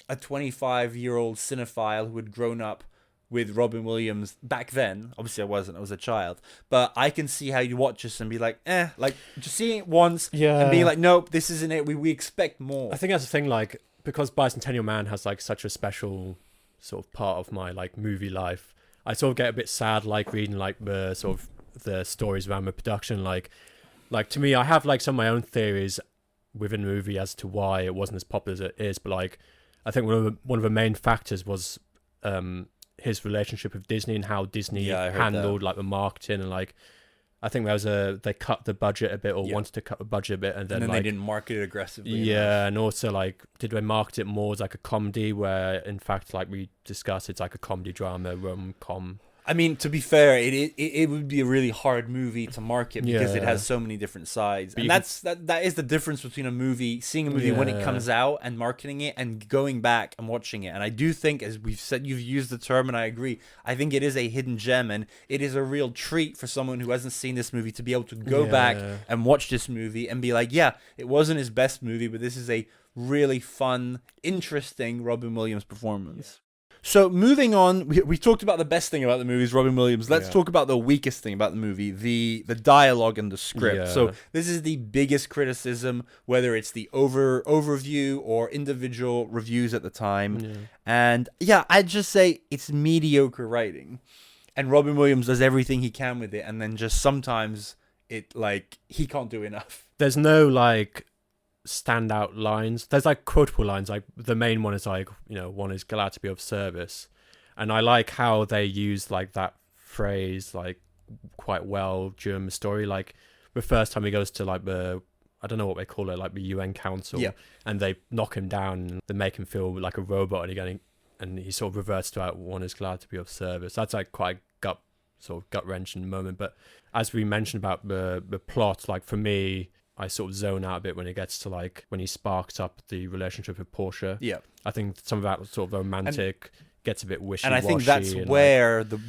a 25-year-old cinephile who had grown up with Robin Williams back then, obviously I wasn't, I was a child, but I can see how you watch this and be like, like just seeing it once and being like, nope, this isn't it, we expect more. I think that's the thing, like, because Bicentennial Man has like such a special sort of part of my like movie life, I sort of get a bit sad, like reading like the sort of the stories around the production. Like to me, I have like some of my own theories within the movie as to why it wasn't as popular as it is. But like, I think one of the main factors was his relationship with Disney and how Disney handled like the marketing, and like I think they cut the budget a bit or wanted to cut the budget a bit, and then they didn't market it aggressively. Yeah, and also like did they market it more as like a comedy, where in fact like we discussed it's like a comedy drama rom-com. I mean, to be fair, it would be a really hard movie to market because it has so many different sides, and that is the difference between seeing a movie when it comes out and marketing it, and going back and watching it. And I do think, as we've said, you've used the term, and I agree. I think it is a hidden gem, and it is a real treat for someone who hasn't seen this movie to be able to go back and watch this movie and be like, yeah, it wasn't his best movie, but this is a really fun, interesting Robin Williams performance. So moving on, we talked about the best thing about the movie is Robin Williams. Let's talk about the weakest thing about the movie, the dialogue and the script. Yeah. So this is the biggest criticism, whether it's the overview or individual reviews at the time. Yeah. And I'd just say it's mediocre writing. And Robin Williams does everything he can with it, and then just sometimes it like he can't do enough. There's no like standout lines. There's like quotable lines, like the main one is like, one is glad to be of service, and I like how they use like that phrase like quite well during the story. Like the first time he goes to like I don't know what they call it, like the UN Council, and they knock him down and they make him feel like a robot, and he sort of reverts to one is glad to be of service. That's like quite gut wrenching moment. But as we mentioned about the plot, like for me, I sort of zone out a bit when it gets to like when he sparks up the relationship with Portia. Yeah, I think some of that sort of romantic gets a bit wishy-washy. And I think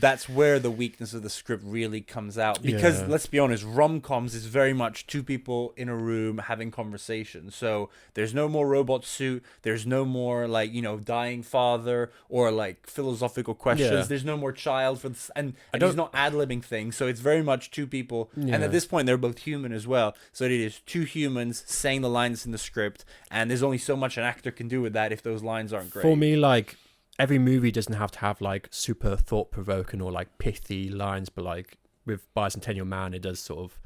that's where the weakness of the script really comes out. Because let's be honest, rom-coms is very much two people in a room having conversations. So there's no more robot suit. There's no more like, dying father or like philosophical questions. Yeah. There's no more child and he's not ad-libbing things. So it's very much two people. Yeah. And at this point, they're both human as well. So it is two humans saying the lines in the script. And there's only so much an actor can do with that if those lines aren't great. For me, like, every movie doesn't have to have like super thought-provoking or like pithy lines, but like with Bicentennial Man, it does sort of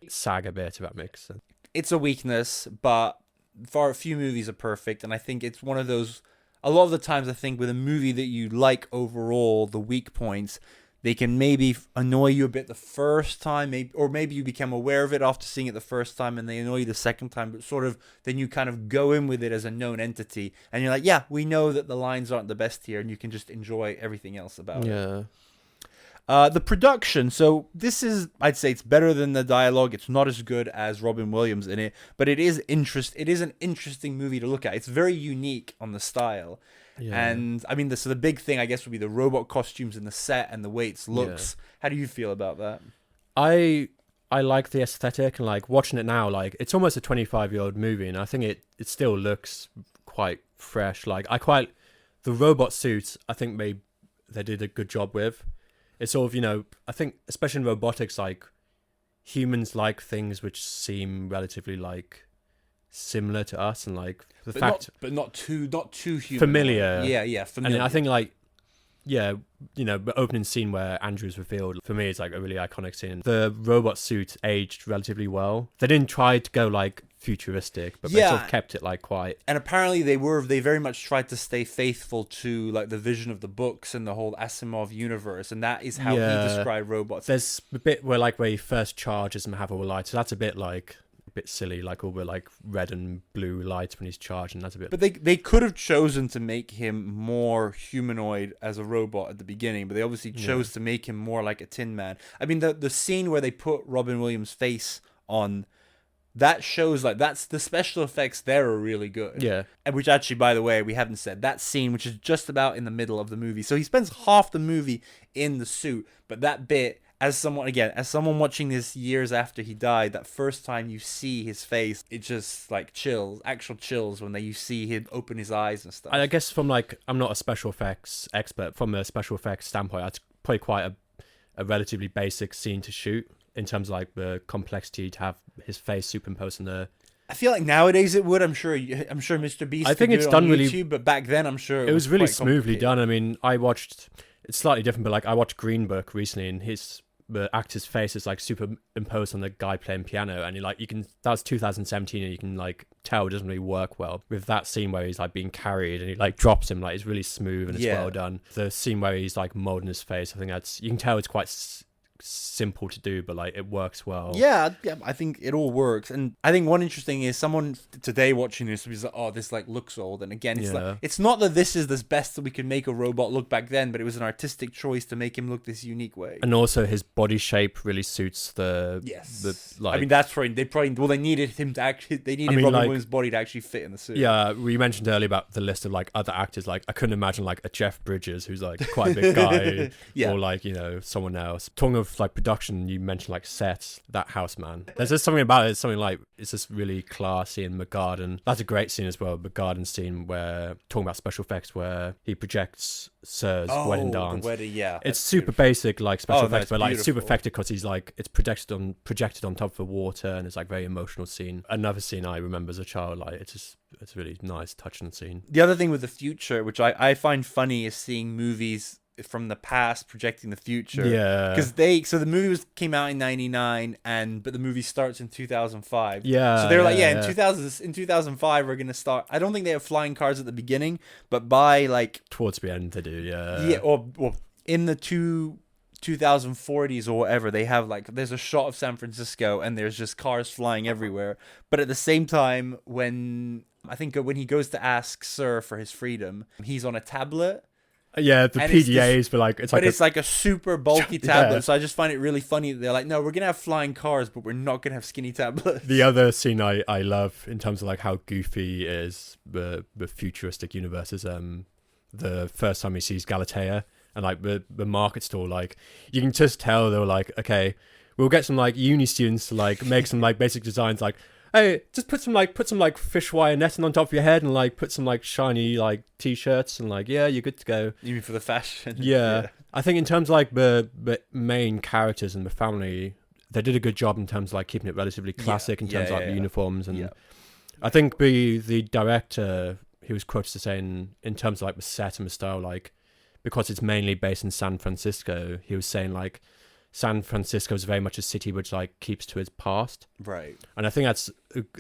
sag a bit, if that makes sense. It's a weakness, but far few movies are perfect, and I think it's one of those. A lot of the times, I think with a movie that you like overall, the weak points, they can maybe annoy you a bit the first time, maybe you become aware of it after seeing it the first time and they annoy you the second time, but sort of then you kind of go in with it as a known entity and you're like, yeah, we know that the lines aren't the best here, and you can just enjoy everything else about it. The production, so this is, I'd say it's better than the dialogue. It's not as good as Robin Williams in it, but it is an interesting movie to look at. It's very unique on the style. Yeah. And I mean, the big thing, I guess, would be the robot costumes in the set and the way it looks. Yeah. How do you feel about that? I like the aesthetic, and like watching it now, like it's almost a 25-year-old movie, and I think it still looks quite fresh. Like the robot suits, I think they did a good job with. It's sort of, I think especially in robotics, like humans like things which seem relatively like similar to us, and like but not too human. Familiar. Yeah, familiar. And I think like, the opening scene where Andrew's revealed, for me, it's like a really iconic scene. The robot suit aged relatively well. They didn't try to go like futuristic, but they sort of kept it like quite. And apparently they very much tried to stay faithful to like the vision of the books and the whole Asimov universe, and that is how he described robots. There's a bit where he first charges and have all light, so that's a bit like a bit silly, like all the like red and blue lights when he's charging. That's a bit. But they could have chosen to make him more humanoid as a robot at the beginning, but they obviously chose to make him more like a Tin Man. I mean, the scene where they put Robin Williams' face on, that shows like that's the special effects there are really good. Yeah. And which actually, by the way, we haven't said that scene, which is just about in the middle of the movie. So he spends half the movie in the suit, but that bit, as someone watching this years after he died, that first time you see his face, it just like actual chills when you see him open his eyes and stuff. I guess from like, I'm not a special effects expert. From a special effects standpoint, that's probably quite a relatively basic scene to shoot in terms of like the complexity to have his face superimposed on the. I feel like nowadays it would. I'm sure Mr. Beast. I think could it's do it done on really. YouTube, but back then I'm sure it was really quite smoothly complicated. done. I mean, I watched. It's slightly different, but like I watched Green Book recently, and the actor's face is like superimposed on the guy playing piano, and that was 2017, and you can like tell it doesn't really work well with that scene where he's like being carried and he like drops him, like it's really smooth and it's well done. The scene where he's like molding his face, I think you can tell it's quite simple to do, but like it works well. Yeah, I think it all works. And I think one interesting is someone today watching this was like, oh, this like looks old. And again, it's not that this is the best that we could make a robot look back then, but it was an artistic choice to make him look this unique way. And also his body shape really suits the I mean, that's probably they needed him to actually, Robin Williams' body to actually fit in the suit. Yeah, we mentioned earlier about the list of like other actors. Like I couldn't imagine like a Jeff Bridges who's like quite a big guy, or like someone else. Talking of like production, you mentioned like sets, that house, man. There's just something about it. It's something like it's just really classy. And McGarden, that's a great scene as well. McGarden scene where talking about special effects where he projects Sir's wedding dance. It's super basic like special effects, but like it's super effective because he's like it's projected on top of the water, and it's like very emotional scene. Another scene I remember as a child, like it's really nice, touching scene. The other thing with the future, which I find funny, is seeing movies from the past projecting the future. Yeah, because the movie came out in 99, but the movie starts in 2005. Yeah, so they're in 2005 we're gonna start. I don't think they have flying cars at the beginning, but by like towards the end they do. Or in the 2040s or whatever, they have like there's a shot of San Francisco and there's just cars flying everywhere. But at the same time, when he goes to ask Sir for his freedom, he's on a tablet. Yeah, the and PDAs, it's like a super bulky tablet. Yeah. So I just find it really funny that they're like, no, we're gonna have flying cars, but we're not gonna have skinny tablets. The other scene I love in terms of like how goofy is the futuristic universe is the first time he sees Galatea and like the market stall. Like you can just tell they were like, okay, we'll get some like uni students to like make some like basic designs, like, hey, just put some like fish wire netting on top of your head and like put some like shiny like t-shirts and like, yeah, you're good to go. You mean for the fashion? Yeah. I think in terms of like the main characters and the family, they did a good job in terms of like keeping it relatively classic in terms of like the uniforms. And I think the director, he was quoted as saying in terms of like the set and the style, like because it's mainly based in San Francisco, he was saying like San Francisco is very much a city which like keeps to its past, right? And I think that's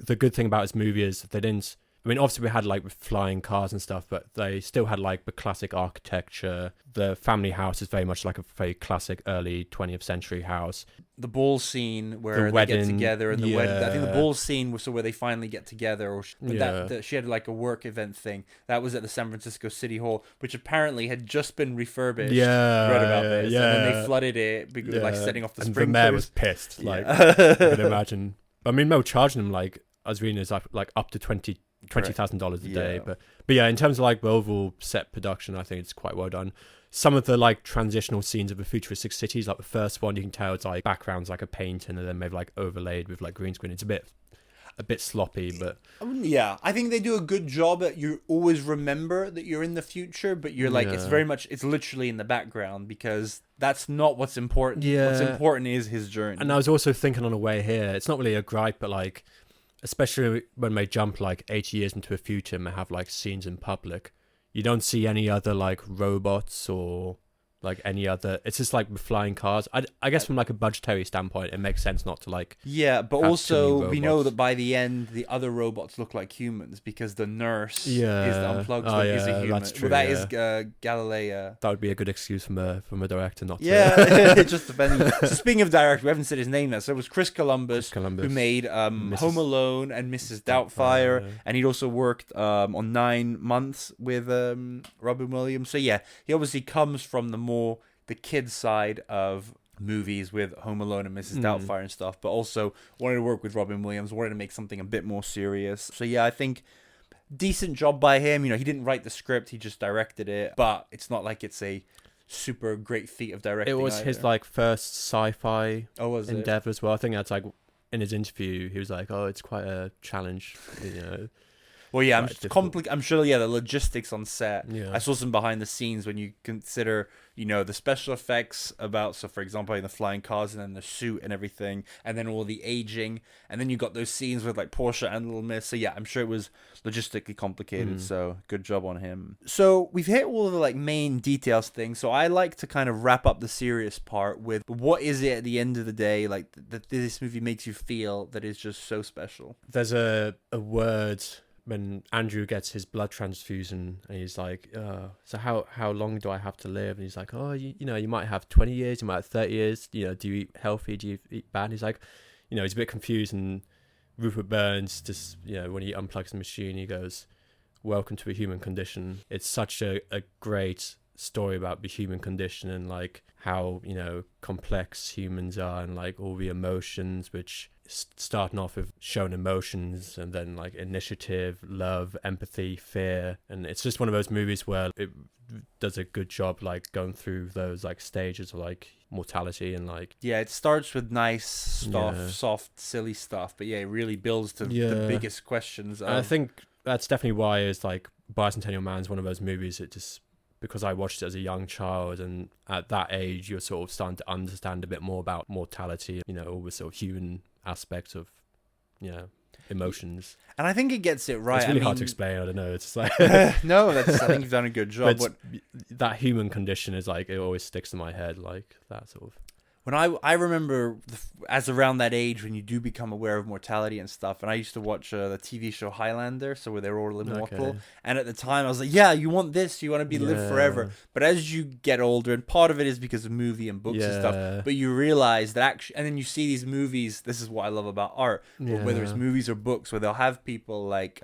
the good thing about his movie is they didn't. I mean, obviously we had like flying cars and stuff, but they still had like the classic architecture. The family house is very much like a very classic early 20th century house. The ball scene where they get together and the wedding. I think the ball scene was where they finally get together. That she had like a work event thing. That was at the San Francisco City Hall, which apparently had just been refurbished. Yeah, I read about this. And then they flooded it, like setting off the sprinklers. And the mayor was pissed. Like, I can imagine. I mean, Mo charging them like, I was reading, is like up to $20,000 a day. But yeah, in terms of like the overall set production, I think it's quite well done. Some of the like transitional scenes of the futuristic cities, like the first one, you can tell it's like backgrounds like a painting and then maybe like overlaid with like green screen. It's a bit sloppy, but yeah, I think they do a good job at you always remember that you're in the future, but you're like it's literally in the background because that's not what's important. What's important is his journey. And I was also thinking on the way here, it's not really a gripe, but like especially when they jump like 80 years into the future and they have like scenes in public, you don't see any other like robots or like any other. It's just like with flying cars. I guess from like a budgetary standpoint, it makes sense not to like. Yeah, but have also too many we know robots. that by the end, the other robots look like humans because the nurse is Yeah. unplugged Oh, them is a yeah, human. that's true, Well, that yeah. is Galilea. That would be a good excuse from a director not to. Yeah, it just depending. So speaking of director, we haven't said his name yet. So it was Chris Columbus, Columbus, who made Home Alone and Mrs. Doubtfire, and he'd also worked on 9 Months with Robin Williams. So yeah, he obviously comes from the kids side of movies with Home Alone and Mrs. Doubtfire and stuff, but also wanted to work with Robin Williams, wanted to make something a bit more serious. So yeah, I think decent job by him. You know, he didn't write the script, he just directed it, but it's not like it's a super great feat of directing. It was either. his like first sci-fi was it? endeavor as well. I think that's like in his interview, he was like, "Oh, it's quite a challenge," you know. Well, yeah, Quite I'm sure. Yeah, the logistics on set. Yeah. I saw some behind the scenes when you consider, you know, the special effects about. So, for example, in the flying cars and then the suit and everything, and then all the aging, and then you got those scenes with like Porsche and Little Miss. So yeah, I'm sure it was logistically complicated. So good job on him. So we've hit all of the like main details things. So I like to kind of wrap up the serious part with what is it at the end of the day like that this movie makes you feel that is just so special. There's a word when Andrew gets his blood transfusion and he's like, so how long do I have to live? And he's like, oh, you know, you might have 20 years, you might have 30 years. You know, do you eat healthy? Do you eat bad? And he's like, you know, he's a bit confused. And Rupert Burns just, you know, when he unplugs the machine, he goes, welcome to the human condition. It's such a great story about the human condition and like how, you know, complex humans are and like all the emotions, which starting off with showing emotions and then like initiative, love, empathy, fear. And it's just one of those movies where it does a good job like going through those like stages of like mortality and like, yeah, it starts with nice stuff, soft, silly stuff, but yeah, it really builds to the biggest questions. I think that's definitely why it's like Bicentennial Man is one of those movies. It just, because I watched it as a young child, and at that age you're sort of starting to understand a bit more about mortality, you know, all the sort of human aspects of, you know, emotions. And I think it gets it right. It's really hard to explain. I don't know. It's like no, I think you've done a good job. But that human condition is like, it always sticks in my head, like that sort of. When I remember as around that age when you do become aware of mortality and stuff, and I used to watch the TV show Highlander, so where they were all immortal. Okay. And at the time I was like, yeah, you want this, you want to be live forever. But as you get older, and part of it is because of movie and books and stuff, but you realize that actually, and then you see these movies. This is what I love about art, whether it's movies or books, where they'll have people like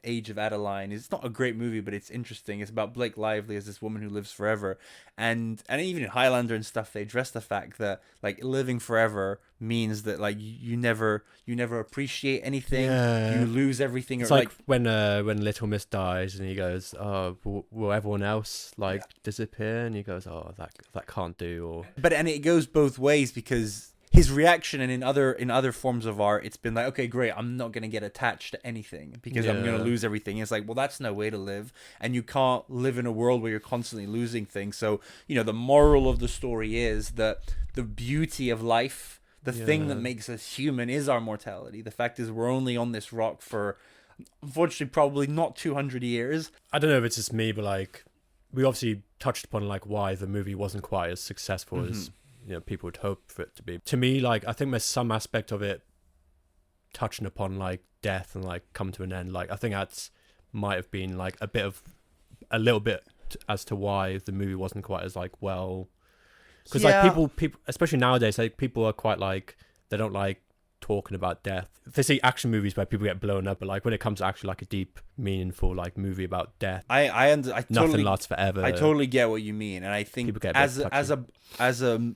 Age of Adeline. It's not a great movie, but it's interesting. It's about Blake Lively as this woman who lives forever, and even in Highlander and stuff, they address the fact that like living forever means that like you never appreciate anything. You lose everything. It's like when Little Miss dies and he goes, oh, will everyone else like disappear? And he goes, oh, that can't do. Or and it goes both ways, because his reaction, and in other forms of art, it's been like, okay, great, I'm not going to get attached to anything because I'm going to lose everything. It's like, well, that's no way to live, and you can't live in a world where you're constantly losing things. So, you know, the moral of the story is that the beauty of life, the thing that makes us human, is our mortality. The fact is we're only on this rock for, unfortunately, probably not 200 years. I don't know if it's just me, but like we obviously touched upon like why the movie wasn't quite as successful as, you know, people would hope for it to be. To me, like, I think there's some aspect of it touching upon like death and like come to an end. Like, I think that's might have been like a little bit as to why the movie wasn't quite as like well, because like people, especially nowadays, like people are quite like, they don't like talking about death. They see action movies where people get blown up, but like when it comes to actually like a deep, meaningful like movie about death, I nothing lasts forever. I totally get what you mean, and I think as a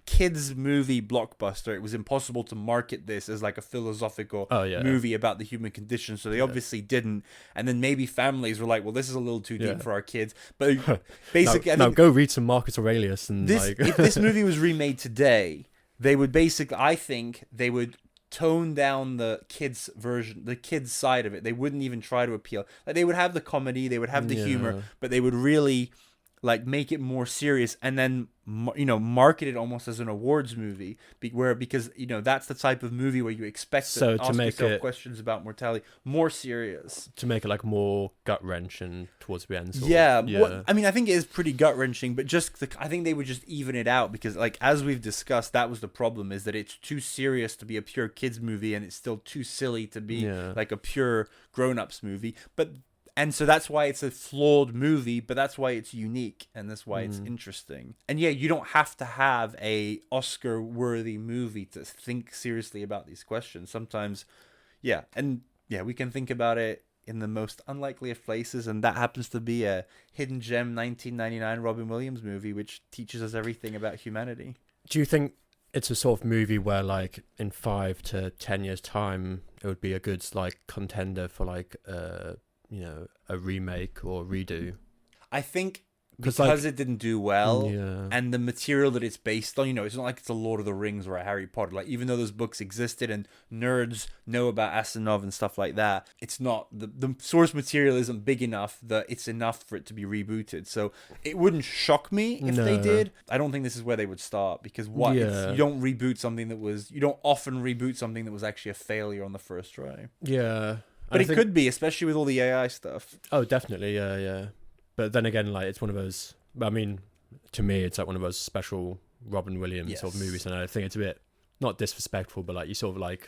kids movie blockbuster, it was impossible to market this as like a philosophical movie about the human condition. So they obviously didn't. And then maybe families were like, well, this is a little too deep for our kids. But basically, now go read some Marcus Aurelius and if this movie was remade today, they would basically, I think they would tone down the kids version, the kids side of it. They wouldn't even try to appeal. Like, they would have the comedy, they would have the humor, but they would really like make it more serious, and then market it almost as an awards movie, because that's the type of movie where you expect So to to ask make yourself it questions about mortality, more serious. to make it like more gut wrenching towards the end. Yeah, Yeah. I mean, I think it is pretty gut wrenching, but I think they would just even it out, because, like, as we've discussed, that was the problem, is that it's too serious to be a pure kids movie, and it's still too silly to be like a pure grown-ups movie. And so that's why it's a flawed movie, but that's why it's unique, and that's why it's interesting. And yeah, you don't have to have a Oscar-worthy movie to think seriously about these questions. Sometimes, we can think about it in the most unlikely of places, and that happens to be a hidden gem 1999 Robin Williams movie, which teaches us everything about humanity. Do you think it's a sort of movie where, like, in 5 to 10 years' time, it would be a good, like, contender for, like, a remake or redo? I think because like, it didn't do well, and the material that it's based on, it's not like it's a Lord of the Rings or a Harry Potter. Like, even though those books existed and nerds know about Asimov and stuff like that, it's not, the source material isn't big enough that it's enough for it to be rebooted. So it wouldn't shock me if they did. I don't think this is where they would start, because you don't often reboot something that was actually a failure on the first try. Yeah. But it could be, especially with all the AI stuff. Oh, definitely, yeah. But then again, like, it's one of those, I mean, to me, it's like one of those special Robin Williams sort of movies, and I think it's a bit, not disrespectful, but like, you sort of like,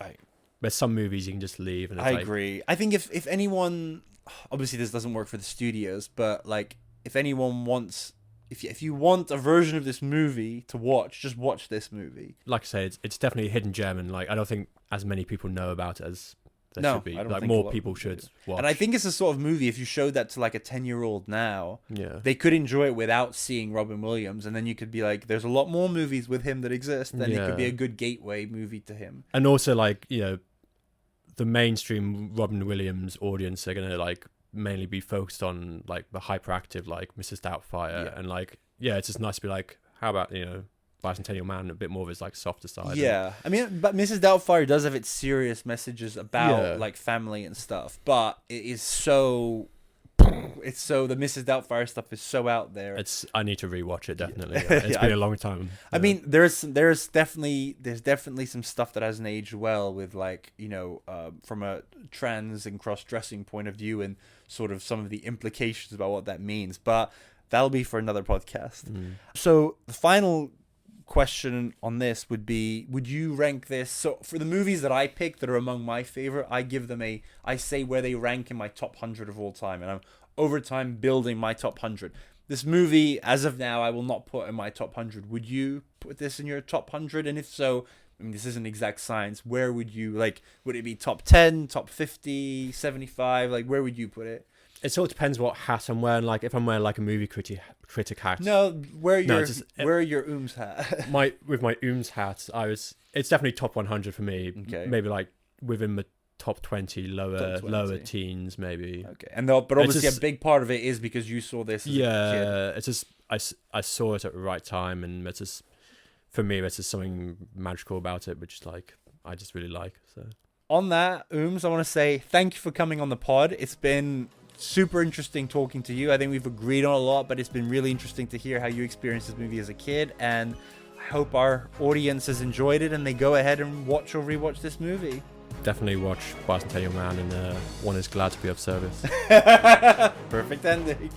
there's some movies you can just leave. And it's I agree. I think if anyone, obviously this doesn't work for the studios, but like, if anyone wants, if you want a version of this movie to watch, just watch this movie. Like I say, it's definitely a hidden gem, and like, I don't think as many people know about it as should be. I don't like, think more people should watch. And I think it's a sort of movie, if you showed that to like a 10-year-old now, they could enjoy it without seeing Robin Williams, and then you could be like, there's a lot more movies with him that exist, and it could be a good gateway movie to him. And also, like, the mainstream Robin Williams audience are gonna like mainly be focused on like the hyperactive, like Mrs. Doubtfire, and like, it's just nice to be like, how about Bicentennial Man, a bit more of his like softer side. Yeah, I mean, but Mrs. Doubtfire does have its serious messages about like family and stuff, but it is so. The Mrs. Doubtfire stuff is so out there. I need to rewatch it, definitely. It's been a long time. I mean, there's definitely some stuff that hasn't aged well with, like, from a trans and cross-dressing point of view, and sort of some of the implications about what that means. But that'll be for another podcast. So the final question on this would be, would you rank this? So for the movies that I picked that are among my favorite, I say where they rank in my top 100 of all time, and I'm over time building my top 100. This movie, as of now, I will not put in my top 100. Would you put this in your top 100? And if so, I mean, this isn't exact science, where would you, like, would it be top 10, top 50, 75? Like, where would you put it? It sort of depends what hat I'm wearing. Like, if I'm wearing like a movie critic hat. No, wear your Ums hat. With my Ums hat, it's definitely top 100 for me. Okay. Maybe like within the top 20, lower teens, maybe. Okay. But obviously a big part of it is because you saw this as a kid. It's just I saw it at the right time, and it's just, for me, it's just something magical about it, which like I just really like. So on that, Ums, I want to say thank you for coming on the pod. It's been super interesting talking to you. I think we've agreed on a lot, but it's been really interesting to hear how you experienced this movie as a kid, and I hope our audience has enjoyed it and they go ahead and watch or rewatch this movie. Definitely watch Bicentennial Man, and one is glad to be of service. Perfect ending.